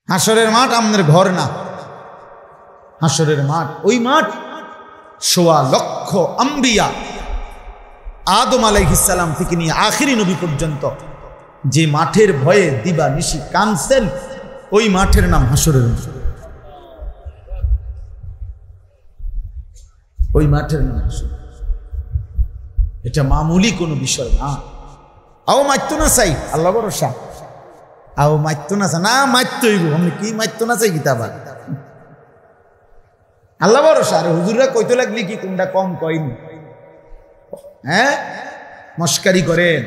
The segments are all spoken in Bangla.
হাসরের মাঠ আমাদের ঘর না, হাসরের মাঠ ওই মাঠ ১৬ লক্ষ আম্বিয়া আদম আলাইহিস সালাম থেকে নিয়ে আখিরি নবী পর্যন্ত যে মাঠের ভয়ে দিবা নিশি কাঁদছেন, ওই মাঠের নাম হাসরের মাঠ। ওই মাঠের নাম হাসর। এটা মামুলি কোনো বিষয় না। আও মারতো না চাই, আল্লাহ ভরসা। আও মারতো না চাই না, মারতো হইব। আমি কি মারতো না চাই কিতাব আল্লাহ ভরসা। আরে হুজুররা কইতে লাগলি কি কোনটা কম কয়নি? হ্যাঁ, মস্কারি করেন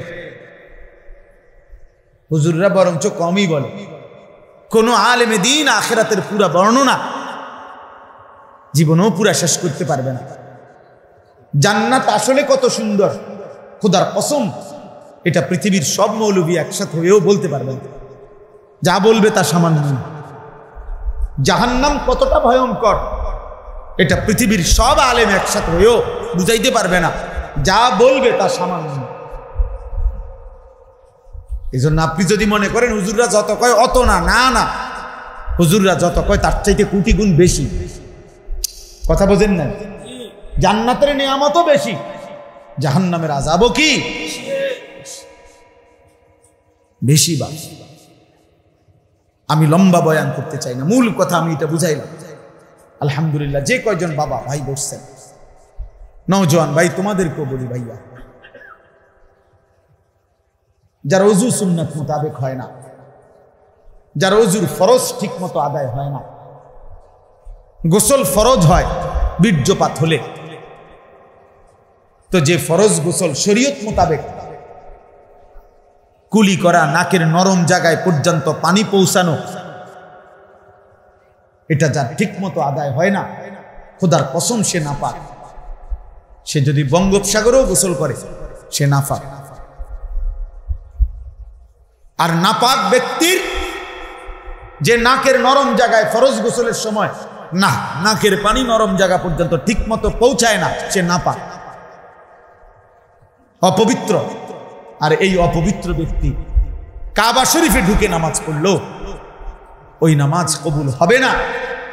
হুজুররা, বরঞ্চ কমই বলে। কোন আলেমে দিন আখিরাতের পুরা বর্ণনা জীবনেও পুরা শেষ করতে পারবে না। জান্নাত আসলে কত সুন্দর, খোদার কসম এটা পৃথিবীর সব মৌলবী একসাথে হয়েও বলতে পারবে না। যা বলবে তা সামান্য। জাহান্নাম কতটা ভয়ঙ্কর এটা পৃথিবীর সব আলেম একসাথে হয়েও বুঝাইতে পারবে না। যা বলবে তা সামান্য। এই জন্য আপনি যদি মনে করেন হুজুররা যত কয় অত না, না না, হুজুররা যত কয় তার চাইতে কোটি গুণ বেশি। কথা বোঝেন না? জান্নাতের নিয়ামতও বেশি, জাহান্নামের আযাবও কি বেশি। বা আমি লম্বা বয়ান করতে চাই না, মূল কথা আমি এটা বুঝাইলাম। আলহামদুলিল্লাহ, যে কয়জন বাবা ভাই বসছেন, নওজোয়ান ভাই, তোমাদেরকেও বলি ভাইয়া, যার ওযু সুন্নাত মোতাবেক হয় না, যার ওযুর ফরজ ঠিক মতো আদায় হয় না, গোসল ফরজ হয় বীর্যপাত হলে, তো যে ফরজ গোসল শরীয়ত মোতাবেক কুলি করা, নাকের নরম জায়গায় পর্যন্ত পানি পৌঁছানো, এটা যার ঠিক মতো আদায় হয় না, খোদার কসম সে নাপাক। সে যদি বঙ্গোপসাগরেও গোসল করে সে নাপাক। আর নাপাক ব্যক্তির যে নাকের নরম জায়গায় ফরজ গোসলের সময় না, নাকের পানি নরম জায়গা পর্যন্ত ঠিক মতো পৌঁছায় না, সে নাপাক, অপবিত্র। আর এই অপবিত্র ব্যক্তি কাবা শরীফে ঢুকে নামাজ পড়লো, ওই নামাজ কবুল হবে না,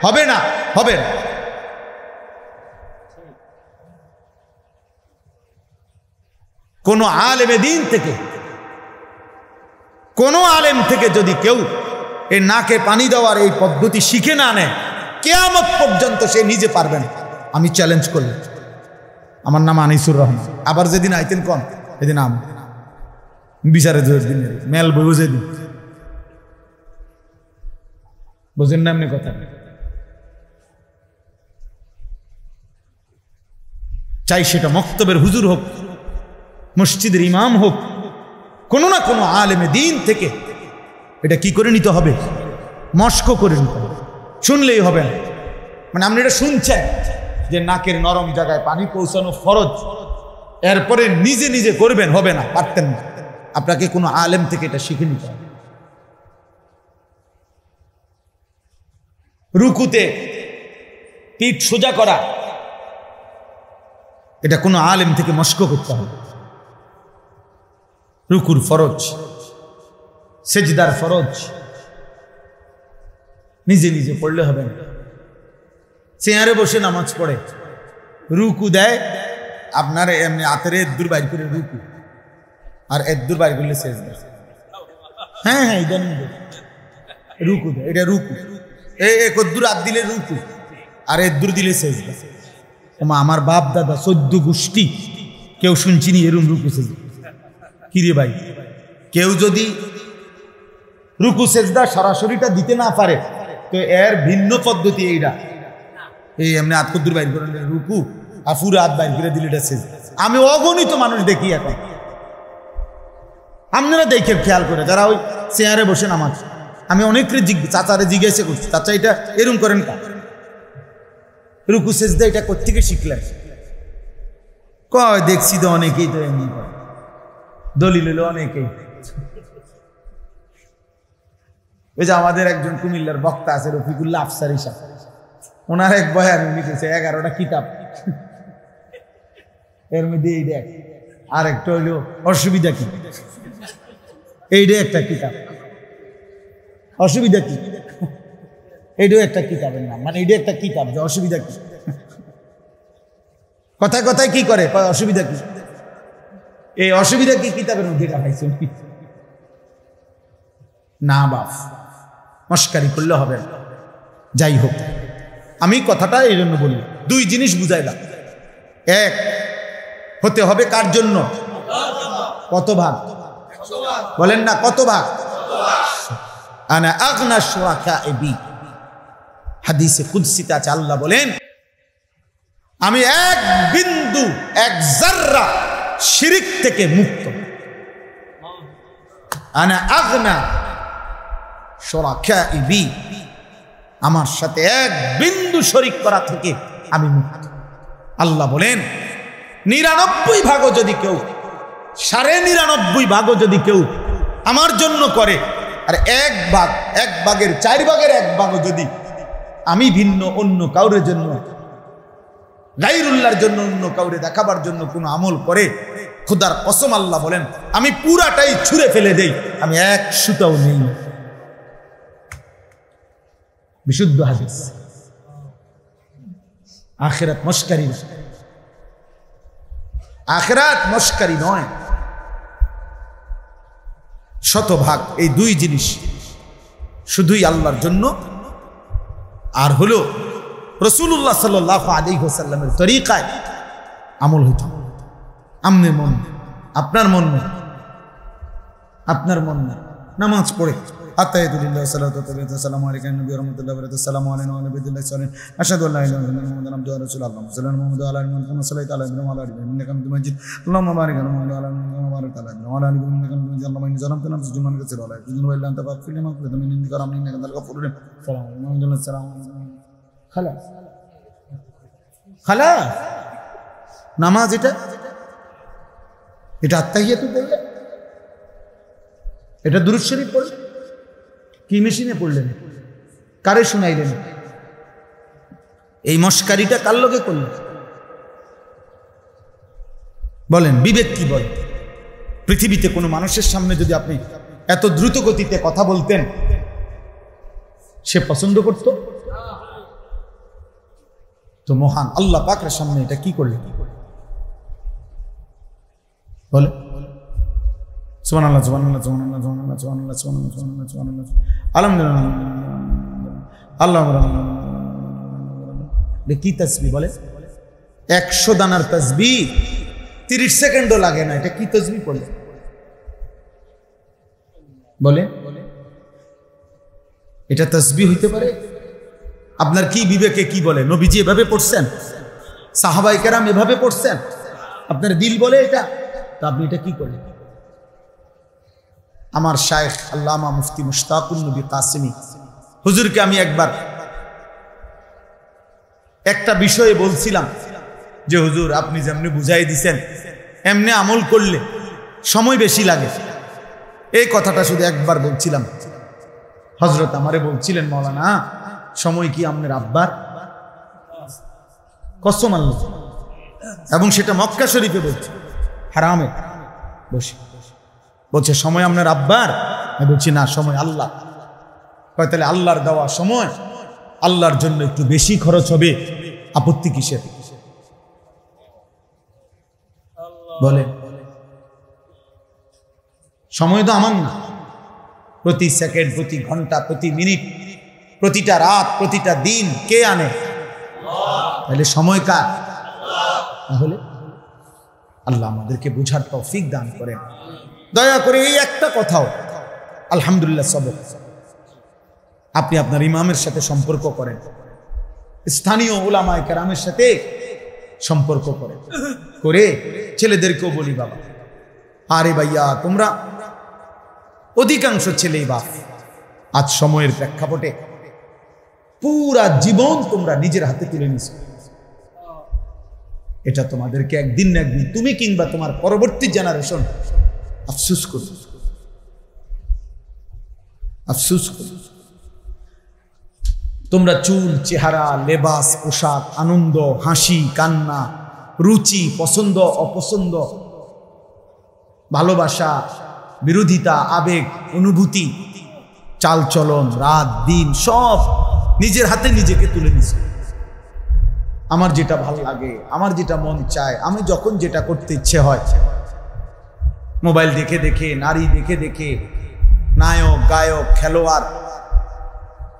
হবে না, হবে না। কোন আলেমে দ্বীন থেকে, কোন আলেম থেকে যদি কেউ এই নাকে পানি দেওয়ার এই পদ্ধতি শিখে না নেয়, কিয়ামত পর্যন্ত সে নিজে পারবে না। আমি চ্যালেঞ্জ করলাম। আমার নাম আনিসুর রহমান। আবার যেদিন আইতেন কন, এদিন আম বিচারে দিন মেল বই বুঝে দিন, বুঝেন না এমনি কথা। চাই সেটা মক্তবের হুজুর হোক, মসজিদের ইমাম হোক, কোনো না কোনো আলেমে দ্বীন থেকে এটা কি করে নিতে হবে, মস্ক করে নিতে হবে। শুনলেই হবে না, মানে আপনি এটা শুনছেন যে নাকের নরম জায়গায় পানি পৌঁছানো ফরজ, এরপরে নিজে নিজে করবেন, হবে না, পারতেন না। আপনাকে কোনো আলেম থেকে এটা শিখে নিতে হবে। রুকুতে পিঠ সোজা করা, এটা কোনো আলেম থেকে মস্ক করতে হবে। রুকুর ফরজ, সেজদার ফরজ নিজে নিজে পড়লে হবে না। চেয়ারে বসে নামাজ পড়ে, রুকু দেয় আপনার এমনি হাতের এদ্দুর বাইর করে রুকু, আর এদ্দুর বাইর করলে সেজদা। হ্যাঁ হ্যাঁ, ইদানিং রুকু দেয়, এটা রুকু। একদ্দুর হাত দিলে রুকু, আর এদ্দুর দিলে সেজদা। আমার বাপ দাদা 14 গোষ্ঠী কেউ শুনছিনি এরম রুকু সেজদা। কি রে ভাই, কেউ যদি রুকু সেজদা সরাসরিটা দিতে না পারে, তো এর ভিন্ন পদ্ধতি এইটা। এই এমনি হাত কদ্দুর বাইর করে রুকু, আর পুরো হাত বাইর করে দিলে এটা সেজদা। আমি অগণিত মানুষ দেখি এখন, আপনারা দেখে খেয়াল করে, যারা ওই চেয়ারে বসে নামাজ। আমি অনেককে চাচারে জিজ্ঞাসা করছি, চাচা এটা এরম করেন কা, রুকু সেজদা এটা কোত্থেকে শিখলেন? কয় দেখছি তো অনেকেই তো এমনি করে, দলিল হলো অনেকেই। ওই যে আমাদের একজন কুমিল্লার বক্তা আছে রফিকুল্লাহ আফসারি সাহেব, ওনার এক বয়ান লিখেছে 11টা কিতাব, এর মধ্যে এই দেখ, আর একটা হইল অসুবিধা কি, এইটা একটা কিতাব। অসুবিধা কি? এটাও একটা কিতাবের নাম, মানে এটা একটা কিতাব, যে অসুবিধা কি? কথায় কথায় কি করে, অসুবিধা কি? এই অসুবিধা কি কিতাবের মধ্যে রাখাইছে না বাপ, মস্কারি করলে হবে না। যাই হোক, আমি কথাটা এই জন্য বলি, দুই জিনিস বুঝাইলাম। এক, হতে হবে কার জন্য? কত ভাগ বলেন না, কত ভাগ? আনা আগনা শুরাকা'i, হাদিসে কুদসিতে আছে, আল্লাহ বলেন আমি এক বিন্দু, এক জাররা শিরিক থেকে মুক্ত। আনা আগনা শুরাকা'i, আমার সাথে এক বিন্দু শরিক করা থেকে আমি মুক্ত। আল্লাহ বলেন 99 ভাগও যদি কেউ, 99.5 ভাগও যদি কেউ আমার জন্য করে, আর এক ভাগের 4 ভাগের 1 ভাগও যদি আমি ভিন্ন অন্য কাউরের জন্য, গায়রুল্লাহর জন্য, অন্য কাউরে দেখাবার জন্য কোনো আমল করে, খোদার কসম আল্লাহ বলেন আমি পুরাটাই ছুঁড়ে ফেলে দেই, আমি এক সুতাও নেই। বিশুদ্ধ হাদিস। আখিরাত মস্কারি, আখিরাত মস্কারি নয়, শতভাগ এই দুই জিনিস শুধুই আল্লাহর জন্য, আর হলো রাসূলুল্লাহ সাল্লাল্লাহু আলাইহি ওয়াসাল্লামের তরিকায় আমল হইত। আমনের মন, আপনার মন, আপনার মন নামাজ পড়ে আতায়াতুল্লাহ সাল্লাল্লাহু আলাইহি ওয়াসাল্লাম আলাইহি নবী রাহমাতুল্লাহি ওয়া বারাকাতুহু আসসালামু আলাইনা ওয়া নবিয়্যিল্লাহি সাল্লাল্লাহু আলাইহি আশহাদু আল্লা ইলাহা ইল্লাল্লাহ মুহাম্মাদুর রাসূলুল্লাহ সাল্লাল্লাহু আলাইহি ওয়াসাল্লাম মুহাম্মাদু আলা আলিহি ওয়া সাল্লাল্লাহু আলাইহি ওয়া সাল্লাম ইন্নাকা হামিদুম মাজিদ আল্লাহুম্মা বারিক আলা মুহাম্মাদ ওয়া আলা আলি মুহাম্মাদ ওয়া বারিক আলা ইন্নাকা হামিদুম মাজিদ আল্লাহুম্মা ইন্নী যালামতু নাফসি যুলমান কাসীরা ওয়া লা ইয়াগফিরু যুনুবা ইল্লা আনতা ফাগফির লিমান তাদা মিন ইনদিকা রাহমাতান ইন্নাকা আনতাল গফুরুর রহিম। সালাম খালাস, খালাস। নামাজ এটা আত্তাহিয়াতু পড়লে, এটা দুরূদ শরীফ পড়লে, কি মেশিনে পড়লেন, কারে শুনাইলেন? এই মস্কারিটা কার লগে করলেন? বলেন, বিবেক কি বলে? পৃথিবীতে কোনো মানুষের সামনে যদি আপনি এত দ্রুত গতিতে কথা বলতেন, সে পছন্দ করত? তো মহান আল্লাহ পাকের সামনে এটা কি করলেন? বলে সুবহানাল্লাহ, সুবহানাল্লাহ, সুবহানাল্লাহ, সুবহানাল্লাহ, সুবহানাল্লাহ, সুবহানাল্লাহ, সুবহানাল্লাহ, সুবহানাল্লাহ, আলহামদুলিল্লাহ, আল্লাহ। কি তাসবিহ বলে? 100 দানার তাসবিহ 30 সেকেন্ডও লাগে না। এটা কি তাসবিহ বলে? বলে এটা তাসবিহ হইতে পারে? আপনার কি বিবেকে কি বলে? নবীজি এভাবে পড়ছেন, সাহাবায়ে কেরাম এভাবে পড়ছেন, আপনার দিল বলে এটা? তা আপনি এটা কি করলেন? আমার শায়েখ আল্লামা মুফতি মুশতাকুন নবী কাসেমি হুজুরকে আমি একবার একটা বিষয়ে বলছিলাম যে হুজুর আপনি যেমনি বুঝাই দিছেন এমনি আমল করলে সময় বেশি লাগে, এই কথাটা শুধু একবার বলছিলাম। হযরত আমারে বলছিলেন, মাওলানা সময় কি আপনার আব্বার? কসম আল্লাহ, এবং সেটা মক্কা শরীফে বলছে, হারামে বসে বলছে সময় আপনার আব্বার? আমি বলছি না, সময় আল্লাহ। কয় তাহলে আল্লাহর দেওয়া সময় আল্লাহর জন্য একটু বেশি খরচ হবে, আপত্তি কিসের? বলে সময় তো আমার না, প্রতি সেকেন্ড, প্রতি ঘন্টা, প্রতি মিনিট, প্রতিটা রাত, প্রতিটা দিন কে আনে? তাহলে সময় কার? তাহলে আল্লাহ আমাদেরকে বুঝার তৌফিক দান করেন। দয়া করে এই একটা কথাও আলহামদুলিল্লাহ সবক আপনি আপনার ইমামের সাথে সম্পর্ক করেন, স্থানীয় উলামায়ে কেরামের সাথে সম্পর্ক করেন, করে ছেলেদেরকেও বলি, বাবা আরে ভাইয়া তোমরা অধিকাংশ ছেলেই বাপ আজ সময়ের প্রেক্ষাপটে পুরা জীবন তোমরা নিজের হাতে তুলে নিছো। এটা তোমাদেরকে একদিন না একদিন তুমি কিংবা তোমার পরবর্তী জেনারেশন আফসোস করবে, আফসোস করবে। তোমরা চুল, চেহারা, লেবাস, পোশাক, আনন্দ, হাসি, কান্না, রুচি, পছন্দ, অপছন্দ, ভালোবাসা, বিরোধিতা, আবেগ, অনুভূতি, চালচলন, রাত দিন সব নিজের হাতে নিজেকে তুলে নিছে। আমার যেটা ভালো লাগে, আমার যেটা মন চায়, আমি যখন যেটা করতে ইচ্ছে হয়, মোবাইল দেখে দেখে, নারী দেখে দেখে, নায়ক গায়ক খেলোয়াড়,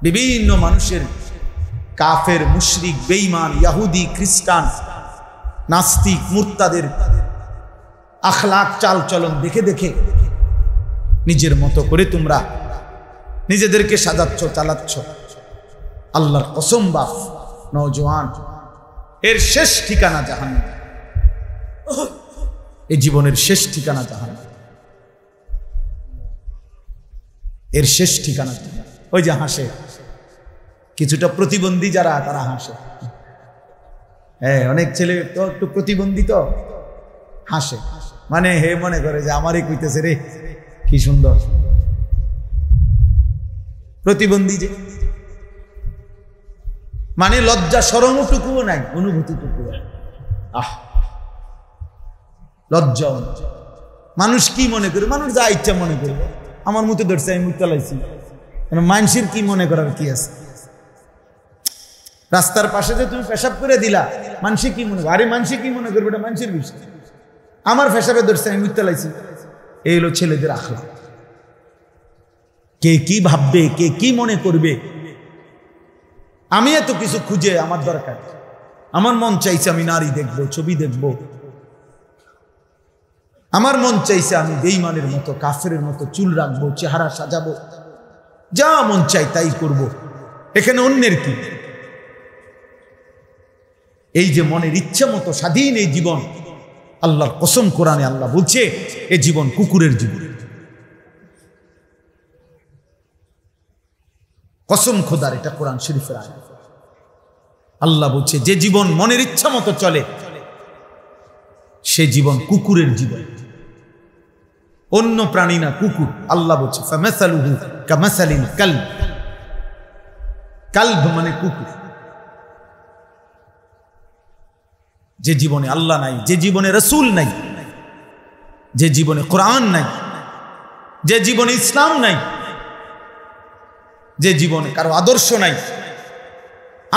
বিভিন্ন মানুষের, কাফের মুশরিক বেঈমান ইহুদি খ্রিস্টান নাস্তিক মুরতাদের আখলাক চাল চলন দেখে দেখে নিজের মতো করে তোমরা নিজেদেরকে সাজাচ্ছ, চালাচ্ছ। আল্লাহর কসম বাপ নওজোয়ান, এর শেষ ঠিকানা জাহান্নাম। এই জীবনের শেষ ঠিকানা জাহান্নাম, এর শেষ ঠিকানা। ওই যে হাসে কিছুটা প্রতিবন্ধী যারা, তারা হাসে। হ্যাঁ, অনেক ছেলে তো একটু প্রতিবন্ধী, তো হাসে, মানে হে মনে করে যে আমারই কইতেছে রে, কি সুন্দর। প্রতিবন্ধী যে মানে লজ্জা শরমটুকুও নাই, অনুভূতিটুকুও। লজ্জা, মানুষ কি মনে করে, মানুষ যা ইচ্ছা মনে করবে। আমার মতো ধরছে, আমি মুখ চালাইছি, মানুষের কি মনে করার কি আছে? রাস্তার পাশে যে তুমি পেশাব করে দিলা, মানুষে কি মনে করবে? আরে মানুষে কি মনে করবে, এটা মানুষের বিষয়। আমার পেশাবে ধরছে, আমি মুখ চালাইছি। এই হলো ছেলেদের আখলাক। কে কি ভাববে, কে কি মনে করবে, আমি এত কিছু খুঁজে আমার দরকার। আমার মন চাইছে আমি নারী দেখবো, ছবি দেখবো। আমার মন চাইছে আমি বেঈমানের মতো, কাফেরের মতো চুল রাখবো, চেহারা সাজাবো, যা মন চাই তাই করব। এখানে অন্যের কি? এই যে মনের ইচ্ছা মতো স্বাধীন এই জীবন, আল্লাহর কসম কোরআনে আল্লাহ বলছে এই জীবন কুকুরের জীবন। কসম খোদার, এটা কোরআন শরীফের আয়াত। আল্লাহ বলছে যে জীবন মনের ইচ্ছা মতো চলে, সে জীবন কুকুরের জীবন, অন্য প্রাণী না, কুকুর। আল্লাহ বলছে ফামাসালুহু কামাসালিল কালব, কালব মানে কুকুর। যে জীবনে আল্লাহ নাই, যে জীবনে রাসূল নাই, যে জীবনে কোরআন নাই, যে জীবনে ইসলাম নাই, যে জীবনে কারো আদর্শ নাই,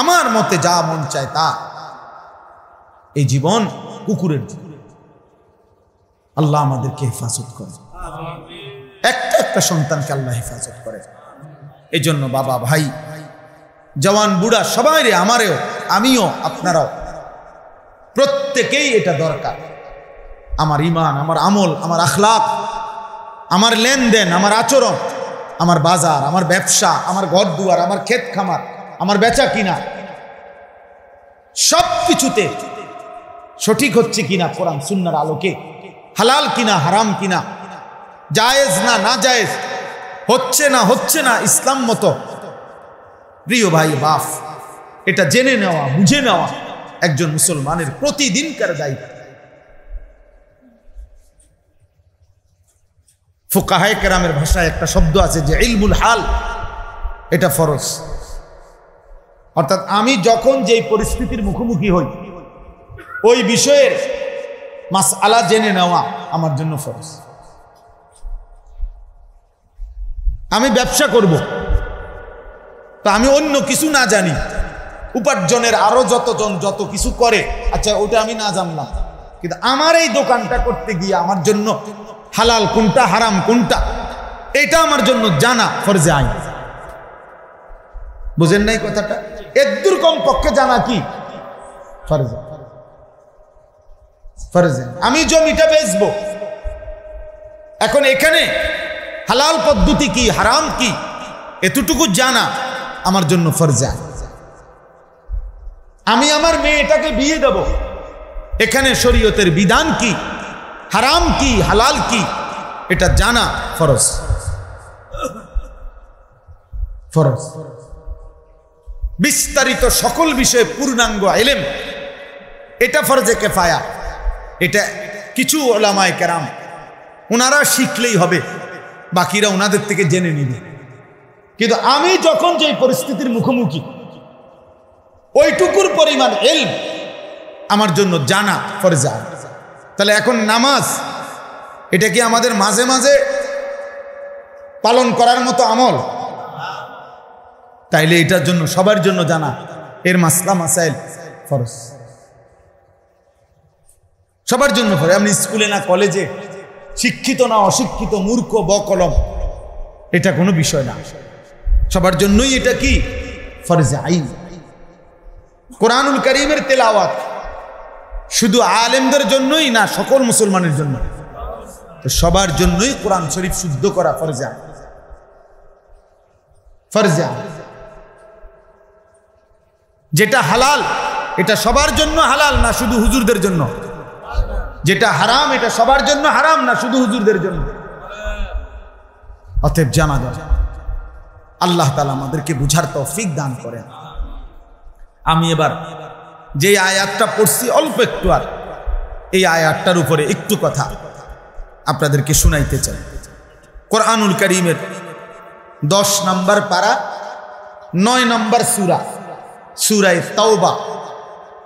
আমার মতে যা মন চায় তা, এই জীবন কুকুরের জীবন। আল্লাহ আমাদেরকে হেফাজত করে, একটা একটা সন্তানকে আল্লাহ হেফাজত করে। এই জন্য বাবা ভাই জওয়ান বুড়া সবাই রে, আমারেও, আমিও, আপনারাও, প্রত্যেকেই এটা দরকার। আমার ঈমান, আমার আমল, আমার আখলাক, আমার লেনদেন, আমার আচরণ, আমার বাজার, আমার ব্যবসা, আমার ঘর দুয়ার, আমার ক্ষেত খামার, আমার বেচা কিনা, সব কিছুতে সঠিক হচ্ছে কিনা কোরআন সুন্নাহর আলোকে, হালাল কিনা হারাম কিনা, জায়েজ না না জায়েজ, হচ্ছে না ইসলাম মতো। প্রিয় ভাই বাপ, এটা জেনে নেওয়া, বুঝে নেওয়া একজন মুসলমানের প্রতিদিনকার দায়িত্ব। ফুকাহায়ে কেরামের ভাষায় একটা শব্দ আছে যে ইলমুল হাল, এটা ফরজ। অর্থাৎ আমি যখন যেই পরিস্থিতির মুখোমুখি হই, ওই বিষয়ের মাসআলা জেনে নেওয়া আমার জন্য ফরজ। আমি ব্যবসা করব, তো আমি অন্য কিছু না জানি, উপার্জনের আরো যতজন যত কিছু করে, আচ্ছা ওটা আমি না জানলাম, কিন্তু আমার এই দোকানটা করতে গিয়ে আমার জন্য হালাল কোনটা হারাম কোনটা, এটা আমার জন্য জানা ফরজে আইন। বুঝেন নাই কথাটা? এদুর কম পক্ষে জানা কি ফরজে। ফরজে আমি জমিটা বেচবো, এখন এখানে হালাল পদ্ধতি কি হারাম কি এতটুকু জানা আমার জন্য ফরজে আইন। আমি আমার মেয়েটাকে বিয়ে দেব, এখানে শরীয়তের বিধান কি, হারাম কি হালাল কি, এটা জানা ফরজ। ফরজ বিস্তারিত সকল বিষয়ে পূর্ণাঙ্গ ইলম, এটা ফরজে কিফায়া। এটা কিছু উলামায়ে কেরাম ওনারা শিখলেই হবে, বাকিরা ওনাদের থেকে জেনে নিবে। কিন্তু আমি যখন যে পরিস্থিতির মুখোমুখি, ওইটুকুর পরিমাণ ইলম আমার জন্য জানা ফরজ। তাহলে এখন নামাজ, এটা কি আমাদের মাঝে মাঝে পালন করার মতো আমল? তাইলে এটার জন্য সবার জন্য জানা এর মাসলা মাসাইল ফরজ, সবার জন্য ফরজ। আপনি স্কুলে না কলেজে, শিক্ষিত না অশিক্ষিত, মূর্খ বকলম, এটা কোনো বিষয় না, সবার জন্যই এটা কি ফরজে আইন। কোরআনুল কারীমের তেলাওয়াত শুধু আলেমদের জন্যই না, সকল মুসলমানের জন্য, তো সবার জন্যই কোরআন শরীফ শুদ্ধ করা ফরজে আইন, ফরজে আইন। যেটা হালাল এটা সবার জন্য হালাল না শুধু হুজুরদের জন্য, যেটা হারাম এটা সবার জন্য হারাম না শুধু হুজুরদের জন্য। অতএব জানা যায়, আল্লাহ তাআলা আমাদেরকে বুঝার তৌফিক দান করেন। আমি এবার যে আয়াতটা পড়ছি অল্প একটু, আর এই আয়াতটার উপরে একটু কথা আপনাদেরকে শুনাইতে চাই। কোরআনুল কারীমের 10 নম্বর পারা 9 নম্বর সূরা, সূরা তাওবা,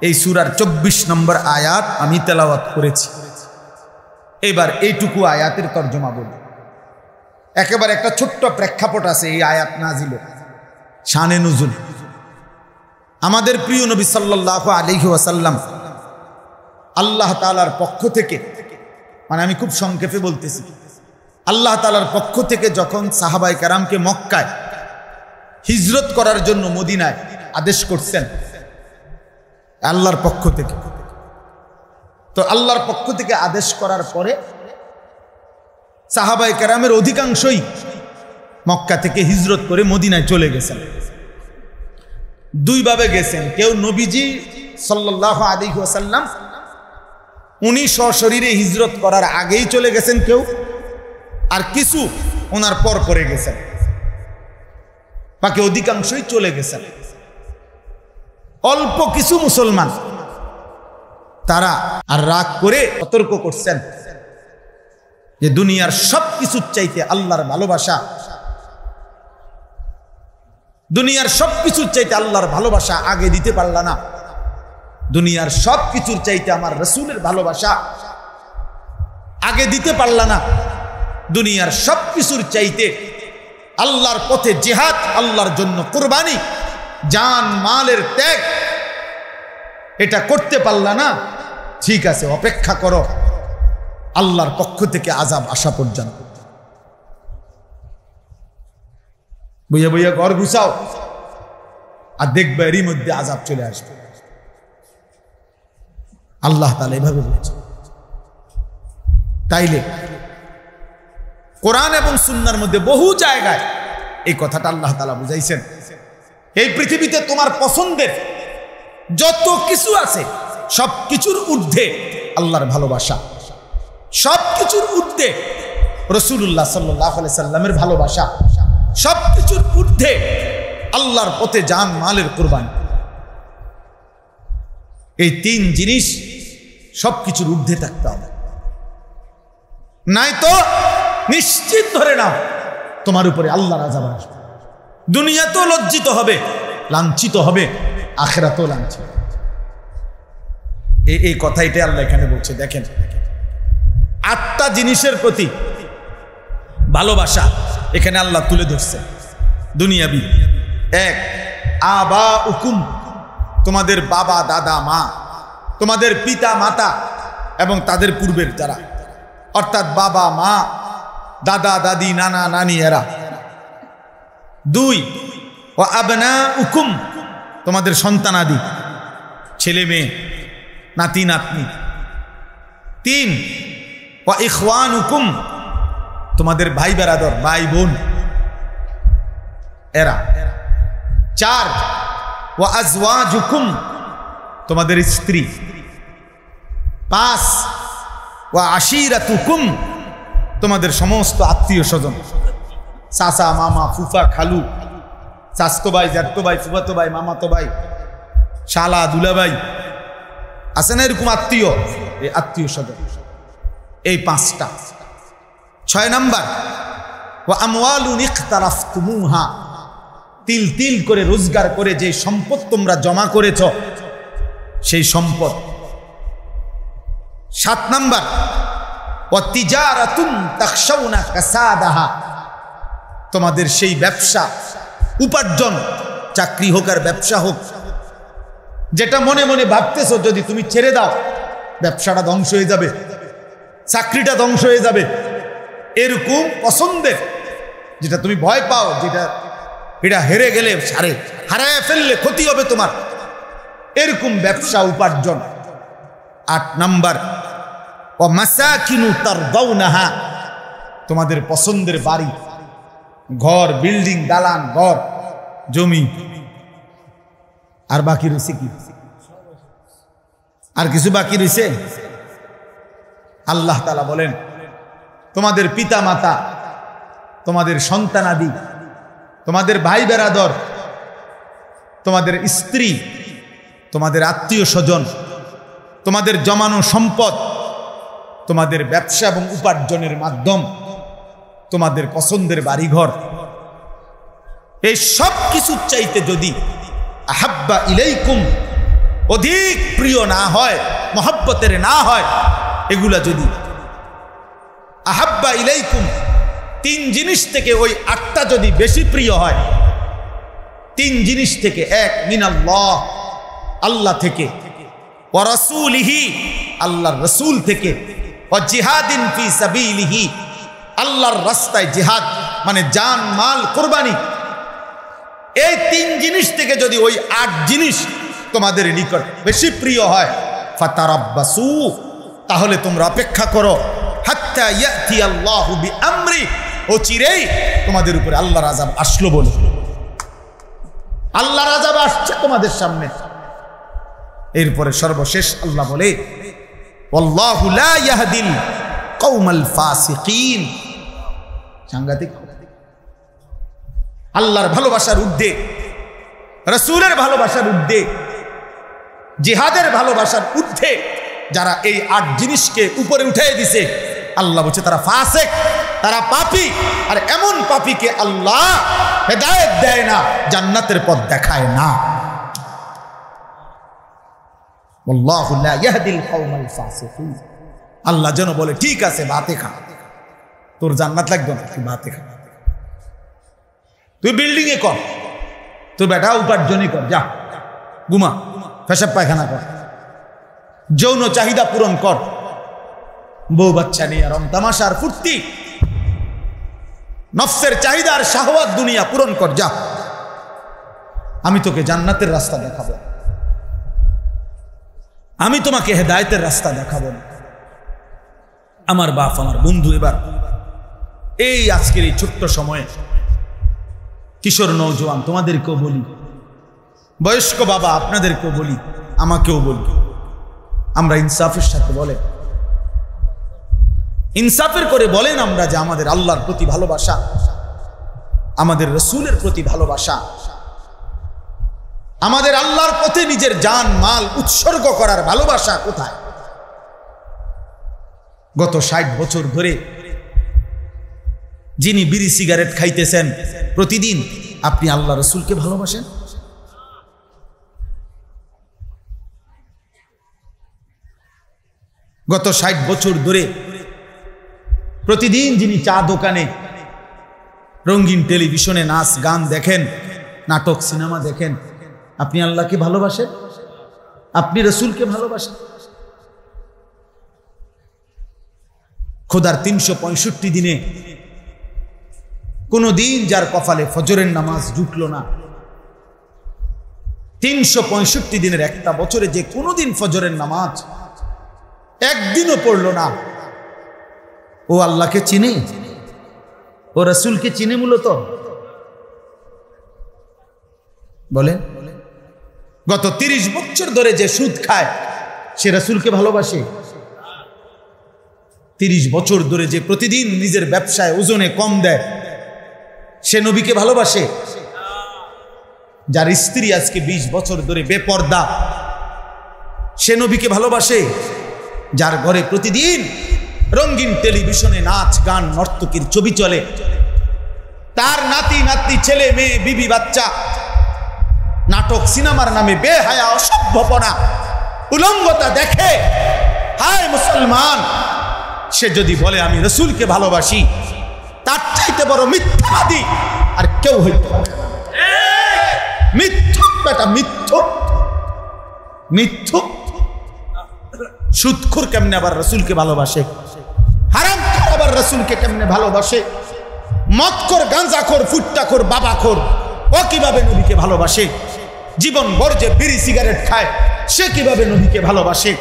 এই সূরার 24 নম্বর আয়াত আমি তেলাওয়াত করেছি। এবার এইটুকু আয়াতের তরজমা বলি। একেবারে একটা ছোট্ট প্রেক্ষাপট আছে এই আয়াত নাজিল, শানে নুজুল। আমাদের প্রিয় নবী সাল্লাল্লাহু আলাইহি ওয়াসাল্লাম আল্লাহ তাআলার পক্ষ থেকে, মানে আমি খুব সংক্ষেপে বলতেছি, আল্লাহ তাআলার পক্ষ থেকে যখন সাহাবায়ে কেরামকে মক্কায় হিজরত করার জন্য মদিনায় আদেশ করছেন আল্লাহর পক্ষ থেকে, তো আল্লাহর পক্ষ থেকে আদেশ করার পরে সাহাবায়ে কেরামের অধিকাংশই মক্কা থেকে হিজরত করে মদিনায় চলে গেছেন। দুইভাবে গেছেন, কেউ নবীজি সাল্লাল্লাহু আলাইহি ওয়াসাল্লাম উনি সশরীরে হিজরত করার আগেই চলে গেছেন কেউ, আর কিছু ওনার পর পরে গেছেন, বাকি অধিকাংশই চলে গেছেন। অল্প কিছু মুসলমান তারা আর রাগ করে সতর্ক করছেন যে দুনিয়ার সব কিছুর চাইতে আল্লাহর ভালোবাসা, দুনিয়ার সব কিছুর চাইতে আল্লাহর ভালোবাসা আগে দিতে পারলা না, দুনিয়ার সব কিছুর চাইতে আমার রাসূলের ভালোবাসা আগে দিতে পারলা না, দুনিয়ার সব কিছুর চাইতে আল্লাহর পথে জিহাদ, আল্লাহর জন্য কুরবানি, জান মালের ত্যাগ এটা করতে পারলা না, ঠিক আছে অপেক্ষা করো আল্লাহর পক্ষ থেকে আযাব আসা পর্যন্ত। বইয়া বইয়া ঘর গুছাও আর দেখবে এরই মধ্যে আযাব চলে আসবে। আল্লাহ তাআলা এভাবে বলছে। তাইলে কোরআন এবং সুন্নাহর মধ্যে বহু জায়গায় এই কথাটা আল্লাহ তাআলা বুঝাইছেন, এই পৃথিবীতে তোমার পছন্দের যত কিছু আছে সব কিছুর ঊর্ধ্বে আল্লাহর ভালোবাসা, সব কিছুর ঊর্ধ্বে রাসূলুল্লাহ সাল্লাল্লাহু আলাইহি সাল্লামের ভালোবাসা, সব কিছুর ঊর্ধ্বে আল্লাহর পথে জান মালের কুরবানি। এই তিন জিনিস সব কিছুর ঊর্ধ্বে থাকতে হবে, নাই তো নিশ্চিত ধরে নাও তোমার উপরে আল্লাহর আযাব আসবে। দুনিয়াতেও লজ্জিত হবে, লাঞ্ছিত হবে, আখিরাতেও লাঞ্ছিত। এই কথাইটাই আল্লাহ এখানে বলছে। দেখেন 8টা জিনিসের প্রতি ভালোবাসা এখানে আল্লাহ তুলে ধরছে দুনিয়াবি। 1, আবা উকুম, তোমাদের বাবা দাদা মা, তোমাদের পিতা মাতা এবং তাদের পূর্বের যারা, অর্থাৎ বাবা মা দাদা দাদি নানা নানি এরা। 2, ও আবনা উকুম, তোমাদের সন্তানাদি, ছেলে মেয়ে নাতি নাতনি। 3, ও ইখওয়ান উকুম, তোমাদের ভাই বেরাদর ভাই বোন এরা। 4, ও আজওয়াজুকুম, তোমাদের স্ত্রী। 5, ও আশিরাতুকুম, তোমাদের সমস্ত আত্মীয় স্বজন, চাচা মামা ফুফা খালু, চাচতো ভাই জ্যাঠতো ভাই ফুফাতো ভাই মামাতো ভাই শালা দুলাভাই, আছে না এরকম আত্মীয়, এই আত্মীয় স্বজন। এই 5টা। 6 নাম্বার, ও আমওয়ালুন ইখতারাফতুমুহা, তিল তিল করে রোজগার করে যে সম্পদ তোমরা জমা করেছ সেই সম্পদ। 7 নাম্বার, ও তিজারাতুন তাখশাউনা কাসাদাহা, তোমাদের সেই ব্যবসা উপার্জন চাকরি হোক আর ব্যবসা হোক, যেটা মনে মনে ভাবতেছো যদি তুমি ছেড়ে দাও ব্যবসাটা ধ্বংস হয়ে যাবে, চাকরিটা ধ্বংস হয়ে যাবে, এরকম পছন্দের যেটা তুমি ভয় পাও, যেটা এটা হেরে গেলে হারায় ফেললে ক্ষতি হবে তোমার, এরকম ব্যবসা উপার্জন। 8 নাম্বার ও মাসাকিনু তারদাউনাহা, তোমাদের পছন্দের বাড়ি, ঘর, বিল্ডিং, দালান, ঘর, জমি। আর বাকি রয়েছে কি? আর কিছু বাকি রয়েছে? আল্লাহ তাআলা বলেন তোমাদের পিতা মাতা, তোমাদের সন্তানাদি, তোমাদের ভাই বেরাদর, তোমাদের স্ত্রী, তোমাদের আত্মীয় স্বজন, তোমাদের জমানো সম্পদ, তোমাদের ব্যবসা এবং উপার্জনের মাধ্যম, তোমাদের পছন্দের বাড়িঘর, এই সব কিছুর চাইতে যদি আহাব্বা ইলাইকুম, অধিক প্রিয় না হয়, মহব্বতের না হয়, এগুলা যদি আহাব্বা ইলাইকুম, 3 জিনিস থেকে ওই 8টা যদি বেশি প্রিয় হয়, 3 জিনিস থেকে, 1 মিনাল্লাহ, আল্লাহ থেকে, ওয়া রাসূলিহি, আল্লাহর রাসূল থেকে, ওয়া জিহাদিন ফি সাবিলিহি, আল্লাহর রাস্তায় জিহাদ মানে জান মাল কুরবানি, এই 3 জিনিস থেকে যদি ওই 8 জিনিস তোমাদের নিকট বেশি প্রিয় হয়, ফাতারাব্বাসু, তাহলে তোমরা অপেক্ষা করো, হাত্তা ইয়াতি আল্লাহু বিআমরি, অচিরেই তোমাদের উপরে আল্লাহর আযাব আসলো বলে। আল্লাহর আযাব আসছে তোমাদের সামনে। এরপরে সর্বশেষ আল্লাহ বলে ওয়াল্লাহু লা ইয়াহদিল কওমাল ফাসিকিন। সাংঘাতিক। আল্লাহর ভালোবাসার ঊর্ধ্বে, রাসূলের ভালোবাসার ঊর্ধ্বে, জিহাদের ভালোবাসার ঊর্ধ্বে যারা এই 8 জিনিসকে উপরে উঠিয়ে দিছে, আল্লাহ বলছে তারা ফাসিক, তারা পাপী। আর এমন পাপীকে আল্লাহ হেদায়েত দেয় না, জান্নাতের পথ দেখায় না। আল্লাহু লা ইয়াহদিল কওমাল ফাসিকিন। আল্লাহ যেন বলে ঠিক আছে ভাতে খা, তোর জান্নাত লাগবে না, তুই ভাতে খা, তুই বিল্ডিং এ কর, তোর বেটা উপার্জনই কর, যা ঘুমা, পেশাব পায়খানা কর, যৌন চাহিদা পূরণ কর, বউ বাচ্চা নিয়ে রং তামাশার ফুর্তি, নফসের চাহিদার শাহওয়াত দুনিয়া পূরণ কর, যা, আমি তোকে জান্নাতের রাস্তা দেখাবো, আমি তোমাকে হেদায়েতের রাস্তা দেখাবো না। আমার বাপ, আমার বন্ধু, এবার এই আজকের এই ছোট্ট সময়ে কিশোর নওজোয়ান তোমাদেরকেও বলি, বয়স্ক বাবা আপনাদেরকেও বলি, আমাকেও বলি, আমরা ইনসাফের সাথে বলেন, ইনসাফের করে বলেন আমরা যে আমাদের আল্লাহর প্রতি ভালোবাসা, আমাদের রাসূলের প্রতি ভালোবাসা, আমাদের আল্লাহর পথে নিজের জান মাল উৎসর্গ করার ভালোবাসা কোথায়? গত 60 বছর ধরে যিনি বিড়ি সিগারেট খাইতেছেন প্রতিদিন, আপনি আল্লাহ রাসূলকে ভালোবাসেন? গত 60 বছর ধরে প্রতিদিন যিনি চা দোকানে, রঙিন টেলিভিশনে নাচ গান দেখেন, নাটক সিনেমা দেখেন, আপনি আল্লাহকে ভালোবাসেন? আপনি রাসূলকে ভালোবাসেন? খোদার 365 দিনে কোনো দিন যার কপালে ফজরের নামাজ জুটলো না, 365 দিনের একটা বছরে যে কোনো দিন ফজরের নামাজ একদিনও পড়লো না, ও আল্লাহকে চিনে? ও রাসূলকে চিনে? মূলত বলেন, গত 30 বছর ধরে যে সুদ খায় সে রাসূলকে ভালোবাসে? 30 বছর ধরে যে প্রতিদিন নিজের ব্যবসায় ওজনে কম দেয় সে নবীকে ভালোবাসে? যার স্ত্রী আজকে 20 বছর ধরে বেপর্দা সে নবীকে ভালোবাসে? যার ঘরে প্রতিদিন রঙিন টেলিভিশনে নাচ গান নর্তকীর ছবি চলে, তার নাতি নাতনি ছেলে মেয়ে বিবি বাচ্চা নাটক সিনেমার নামে বেহায়া অসভ্যপনা উলঙ্গতা দেখে, হায় মুসলমান, সে যদি বলে আমি রাসূলকে ভালোবাসি, তার চাইতে বড় মিথ্যাবাদী আর কেউ হইতে পারে না। মিথ্যুক বেটা, মিথ্যুক, মিথ্যুক। সুদখোর কেমনে আবার রসুলকে ভালোবাসে? হারামখোর আবার রসুলকে কেমনে ভালোবাসে? মদখোর, গাঁজাখোর, ফুট্টাখোর, বাবাখোর ও কিভাবে নবীকে ভালোবাসে? জীবন ভর যে বিড়ি সিগারেট খায় সে কিভাবে নবীকে ভালোবাসে?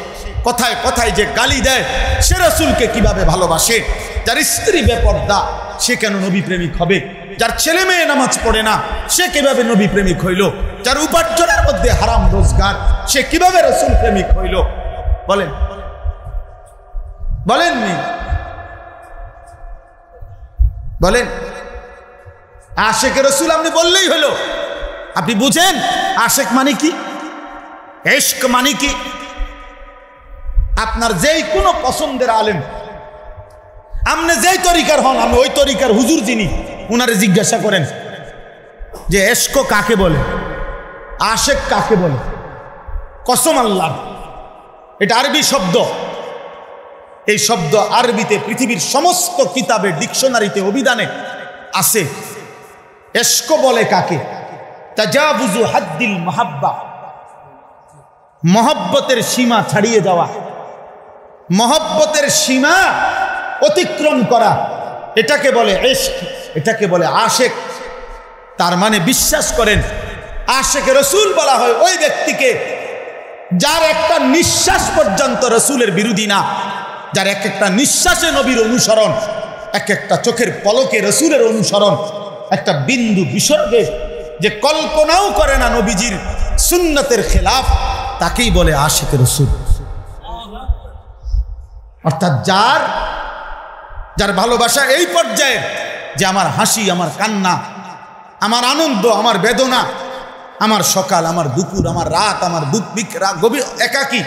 কথায় কথায় যে গালি দেয় সে রসুলকে কিভাবে ভালোবাসে? যার স্ত্রী বেপর্দা সে কেন নবী প্রেমিক হবে? যার ছেলে মেয়ে নামাজ পড়ে না সে কিভাবে নবী প্রেমিক হইল? যার উপার্জনের মধ্যে হারাম রোজগার সে কিভাবে রসুল প্রেমিক হইল? বলেন, বলেন, বলেন। আশেক রসুল আপনি বললেই হলো। আপনি বুঝেন আশেক মানে কি, ইশক মানে কি? আপনার যেই কোনো পছন্দের আলেম, আপনি যেই তরিকার হন, আপনি ওই তরিকার হুজুর যিনি, উনারে জিজ্ঞাসা করেন যে ইশক কাকে বলে, আশেক কাকে বলে। কসম আল্লাহ, এটা আরবি শব্দ। এই শব্দ আরবিতে পৃথিবীর সমস্ত কিতাবে, ডিকশনারিতে, অভিধানে আছে। ইশক বলে কাকে? তাজাবুজু হাদ্দিল মাহাব্বা, মহব্বতের সীমা ছাড়িয়ে যাওয়া, মহব্বতের সীমা অতিক্রম করা, এটাকে বলে ইশক, এটাকে বলে আশেক। তার মানে বিশ্বাস করেন আশেক রসুল বলা হয় ওই ব্যক্তিকে যার একটা নিঃশ্বাস পর্যন্ত রসুলের বিরোধী না, যার এক একটা নিঃশ্বাসে নবীর অনুসরণ, এক একটা চোখের পলকে রসুলের অনুসরণ, একটা বিন্দু বিসর্গে যে কল্পনাও করে না নবীজির সুন্নতের খেলাফ, তাকেই বলে আশেক রসুল। অর্থাৎ যার যার ভালোবাসা এই পর্যায়ে যে আমার হাসি, আমার কান্না, আমার আনন্দ, আমার বেদনা, আমার সকাল, আমার দুপুর, আমার রাত, আমার বুক বিকরা গভীর একাকী,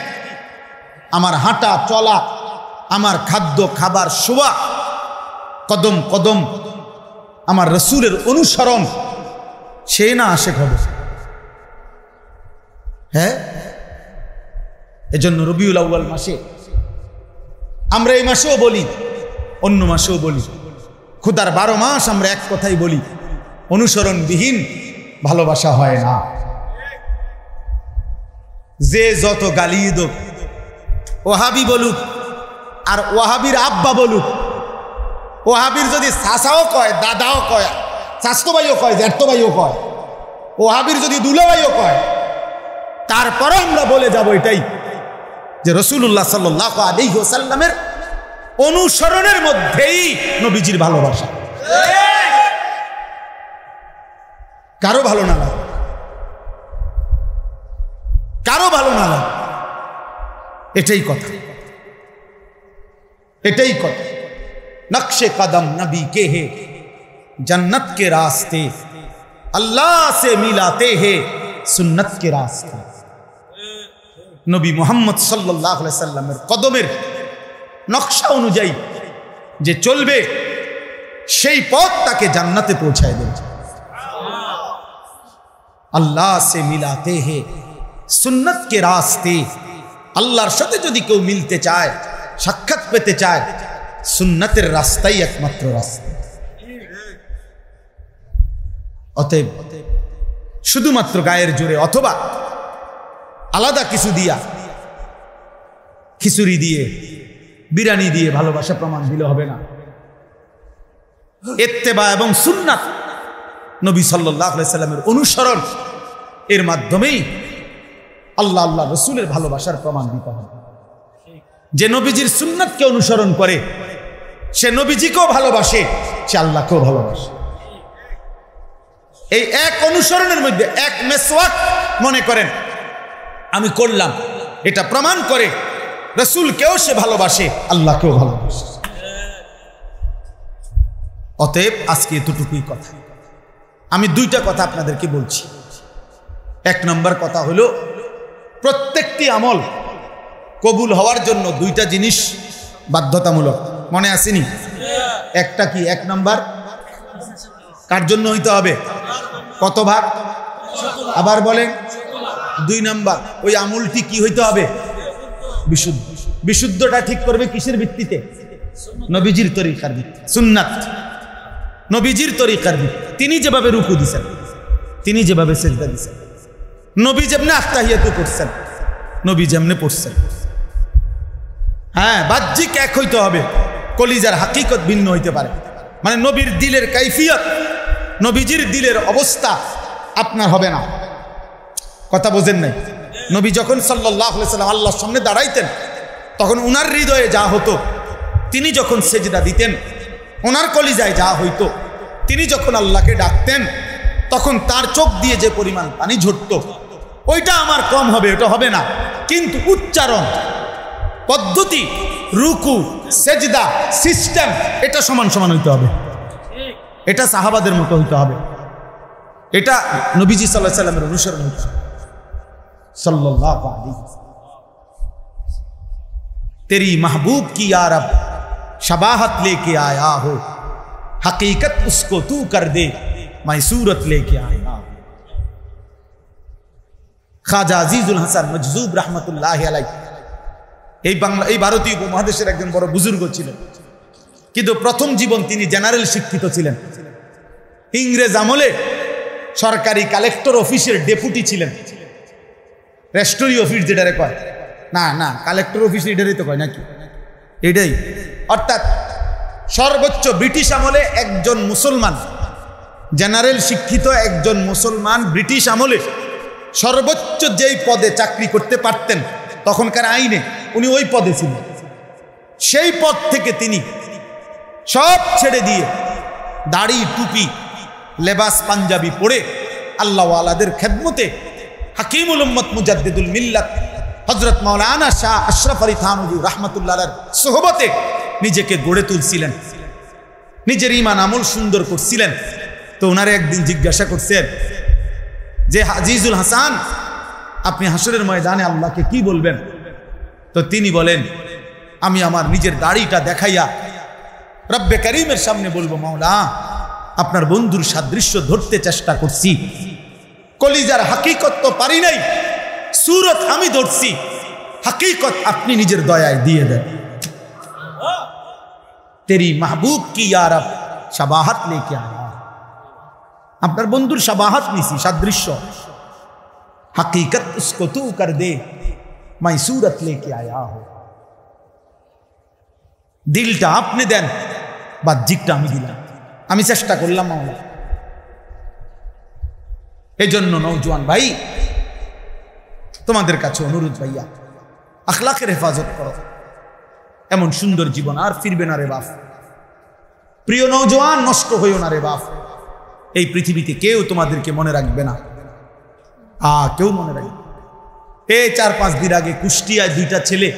আমার হাঁটা চলা, আমার খাদ্য খাবার শোয়া, কদম কদম আমার রসুলের অনুসরণ, সে না আশেক হবে। হ্যাঁ, এজন্য রবিউল আউয়াল মাসে, আমরা এই মাসেও বলি, অন্য মাসেও বলি, খোদার 12 মাস আমরা এক কথাই বলি, অনুসরণবিহীন ভালোবাসা হয় না। যে যত গালি দোক, ওহাবি বলুক আর ওহাবির আব্বা বলুক, ওহাবির যদি চাচাও কয়, দাদাও কয়, চাচতো ভাইও কয়, জ্যাঠতো ভাইও কয়, ওহাবির যদি দুলাভাইও কয়, তারপরে আমরা বলে যাব এটাই যে রাসূলুল্লাহ সাল্লাল্লাহু আলাইহি ওয়াসাল্লামের অনুসরণের মধ্যেই নবীজির ভালোবাসা। কারো ভালো না লাগে, কারো ভালো না লাগে, এটাই কথা, এটাই কথা। নকশে কদম নবী के है जन्नत के रास्ते, अल्लाह से मिलाते हैं सुन्नत के रास्ते। নবী মুহাম্মদ সাল্লাল্লাহু আলাইহি সাল্লামের কদমের নকশা অনুযায়ী যে চলবে সেই পথ তাকে জান্নাতে পৌঁছায় দেবে। আল্লাহ সে মিলাতে হে সুন্নত কে রাস্তে, আল্লাহর সাথে যদি কেউ মিলতে চায়, সাক্ষাৎ পেতে চায়, সুন্নতের রাস্তাই একমাত্র রাস্তা। অতএব শুধুমাত্র গায়ের জোরে অথবা আলাদা কিছু দিয়া, খিচুড়ি দিয়ে, বিরিয়ানি দিয়ে ভালোবাসা প্রমাণ দিলে হবে না। ইত্তেবা এবং সুন্নাত, নবী সাল্লাল্লাহু আলাইহি সাল্লামের অনুসরণ, এর মাধ্যমেই আল্লাহ আল্লাহ রসুলের ভালোবাসার প্রমাণ দিতে হবে। যে নবীজির সুন্নাতকে অনুসরণ করে সে নবীজিকেও ভালোবাসে, সে আল্লাহকেও ভালোবাসে। এই এক অনুসরণের মধ্যে এক মেসওয়াক মনে করেন আমি করলাম, এটা প্রমাণ করে রসুলকেও সে ভালোবাসে, আল্লাহকেও ভালোবাসে। অতএব আজকে এতটুকুই কথা। আমি দুইটা কথা আপনাদেরকে বলছি। এক নম্বর কথা হলো, প্রত্যেকটি আমল কবুল হওয়ার জন্য দুইটা জিনিস বাধ্যতামূলক, মনে আসেনি? একটা কি? এক নম্বর কার জন্য হইতে হবে? কত ভাগ? আবার বলেন। 2 নম্বর ওই আমলটি কি হইতে হবে? বিশুদ্ধ। বিশুদ্ধটা ঠিক করবে কিসের ভিত্তিতে? নবীজির তরিকার ভিত্তিতে, সুন্নাত, নবীজির তরিকার ভিত্তিতে। তিনি যেভাবে রুকু দিয়েছেন, তিনি যেভাবে সেজদা দিয়েছেন, নবী যেমনে আত্তাহিয়াতু করছেন, নবী যেমনে পড়ছেন। হ্যাঁ, বাহ্যিক এক হইতে হবে, কলিজার হাকিকত ভিন্ন হইতে পারে। মানে নবীর দিলের কাইফিয়ত, নবীজির দিলের অবস্থা আপনার হবে না। কথা বোঝেন নাই? নবী যখন সাল্লাল্লাহু আলাইহি সাল্লাম আল্লাহর সামনে দাঁড়াইতেন, তখন উনার হৃদয়ে যা হতো, তিনি যখন সেজদা দিতেন ওনার কলিজায় যা হইতো, তিনি যখন আল্লাহকে ডাকতেন তখন তার চোখ দিয়ে যে পরিমাণ পানি ঝরত, ওইটা আমার কম হবে, ওটা হবে না। কিন্তু উচ্চারণ পদ্ধতি, রুকু, সেজদা, সিস্টেম, এটা সমান সমান হইতে হবে। এটা সাহাবাদের মতো হইতে হবে। এটা নবীজি সাল্লাল্লাহু আলাইহি সাল্লামের অনুসরণ হইতে হবে। सल्लल्लाहु अलैहि वसल्लम, तेरी महबूब की या रब शबाहत लेके आया हो, हकीकत उसको तू कर दे, मैं सूरत लेके आया। খাজা আজিজুল হাসান মজজুব রহমতুল্লাহি আলাইহি এই ভারতীয় উপমহাদেশের একজন বড় বুজুর্গ ছিলেন, কিন্তু প্রথম জীবন তিনি জেনারেল শিক্ষিত ছিলেন। ইংরেজ আমলে সরকারি কালেক্টর অফিসের ডেপুটি ছিলেন। রেস্টোরি অফিস যেটারে কয়, না না কালেক্টর অফিস এটারই তো কয় নাকি, এটাই। অর্থাৎ সর্বোচ্চ ব্রিটিশ আমলে একজন মুসলমান, জেনারেল শিক্ষিত একজন মুসলমান ব্রিটিশ আমলে সর্বোচ্চ যেই পদে চাকরি করতে পারতেন তখনকার আইনে উনি ওই পদে ছিলেন। সেই পদ থেকে তিনি সব ছেড়ে দিয়ে দাড়ি, টুপি, লেবাস, পাঞ্জাবি পরে আল্লাহওয়ালাদের খেদমতে হাকিমুল উম্মত মুজাদ্দিদুল মিল্লাত হযরত মাওলানা শাহ আশরাফ আলী থানভী রাহমাতুল্লাহর সোহবতে নিজেকে গড়ে তুলছিলেন, নিজের ঈমান আমল সুন্দর করছিলেন। তো ওনারে একদিন জিজ্ঞাসা করছেন যে আজিজুল হাসান, আপনি হাসরের ময়দানে আল্লাহকে কি বলবেন? তো তিনি বলেন, আমি আমার নিজের দাড়িটা দেখাইয়া রব্বে করিমের সামনে বলবো, মাওলা আপনার বন্ধুর সাদৃশ্য ধরতে চেষ্টা করছি, কলিজার হাকিকত তো পারি নাই, सूरत আমি ধরছি, हकीकत अपनी निजर दयाय दिए दें। तेरी महबूब की या रब शबाहत लेके आया, আপনার বন্ধুর शबाहत নিছি, সাদৃশ্য, हकीकत उसको तू कर दे, मैं सूरत लेके आया हूं। দিলটা আপনি দেন, বাহ্যিকটা আমি দিলাম, আমি চেষ্টা করলাম মাওলা। এজন্য নওজোয়ান ভাই, তোমাদের কাছে অনুরোধ ভাইয়া, আখলাকের হেফাজত করো, এমন সুন্দর জীবন আর ফিরবে না রে বাপ। প্রিয় নওজোয়ান, নষ্ট হইও না রে বাপ। এই পৃথিবীতে কেউ তোমাদেরকে মনে রাখবে না, কেউ মনে রাখবে। এই 4-5 দিন আগে কুষ্টিয়ায় 2টা ছেলে,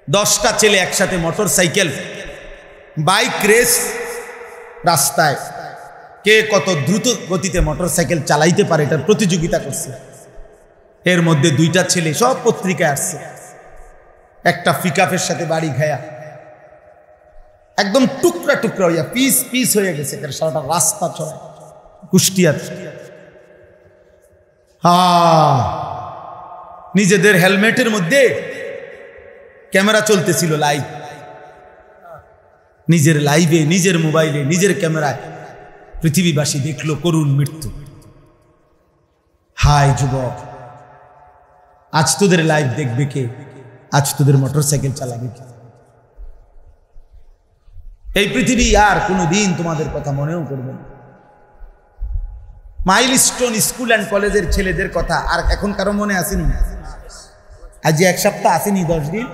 10টা ছেলে একসাথে মোটর সাইকেল বাইক রেস, রাস্তায় কে কত দ্রুত গতিতে মোটর সাইকেল চালাইতে পারে এটার প্রতিযোগিতা করছে। এর মধ্যে 2টা ছেলে সব পত্রিকায় আসছে, একটা পিকআপের সাথে বাড়ি খায়া একদম টুকরা টুকরা হইয়া পিস পিস হয়ে গেছে, সারাটা রাস্তা ছড়ায় কুষ্টিয়াতে। নিজেদের হেলমেটের মধ্যে ক্যামেরা চলতেছিল লাইভ, নিজের লাইভে, নিজের মোবাইলে, নিজের ক্যামেরায় পৃথিবীবাসী দেখলো করুণ মৃত্যু। হায় যুবক, আজ তোদের লাইভ দেখবে কে? আজ তোদের মোটরসাইকেল চালাবে কে? এই পৃথিবী আর কোনোদিন তোমাদের কথা মনেও করবে না। মাইলস্টোন স্কুল অ্যান্ড কলেজের ছেলেদের কথা আর এখন কারো মনে আসেনি? আজ 1 সপ্তাহ আসেনি, 10 দিন,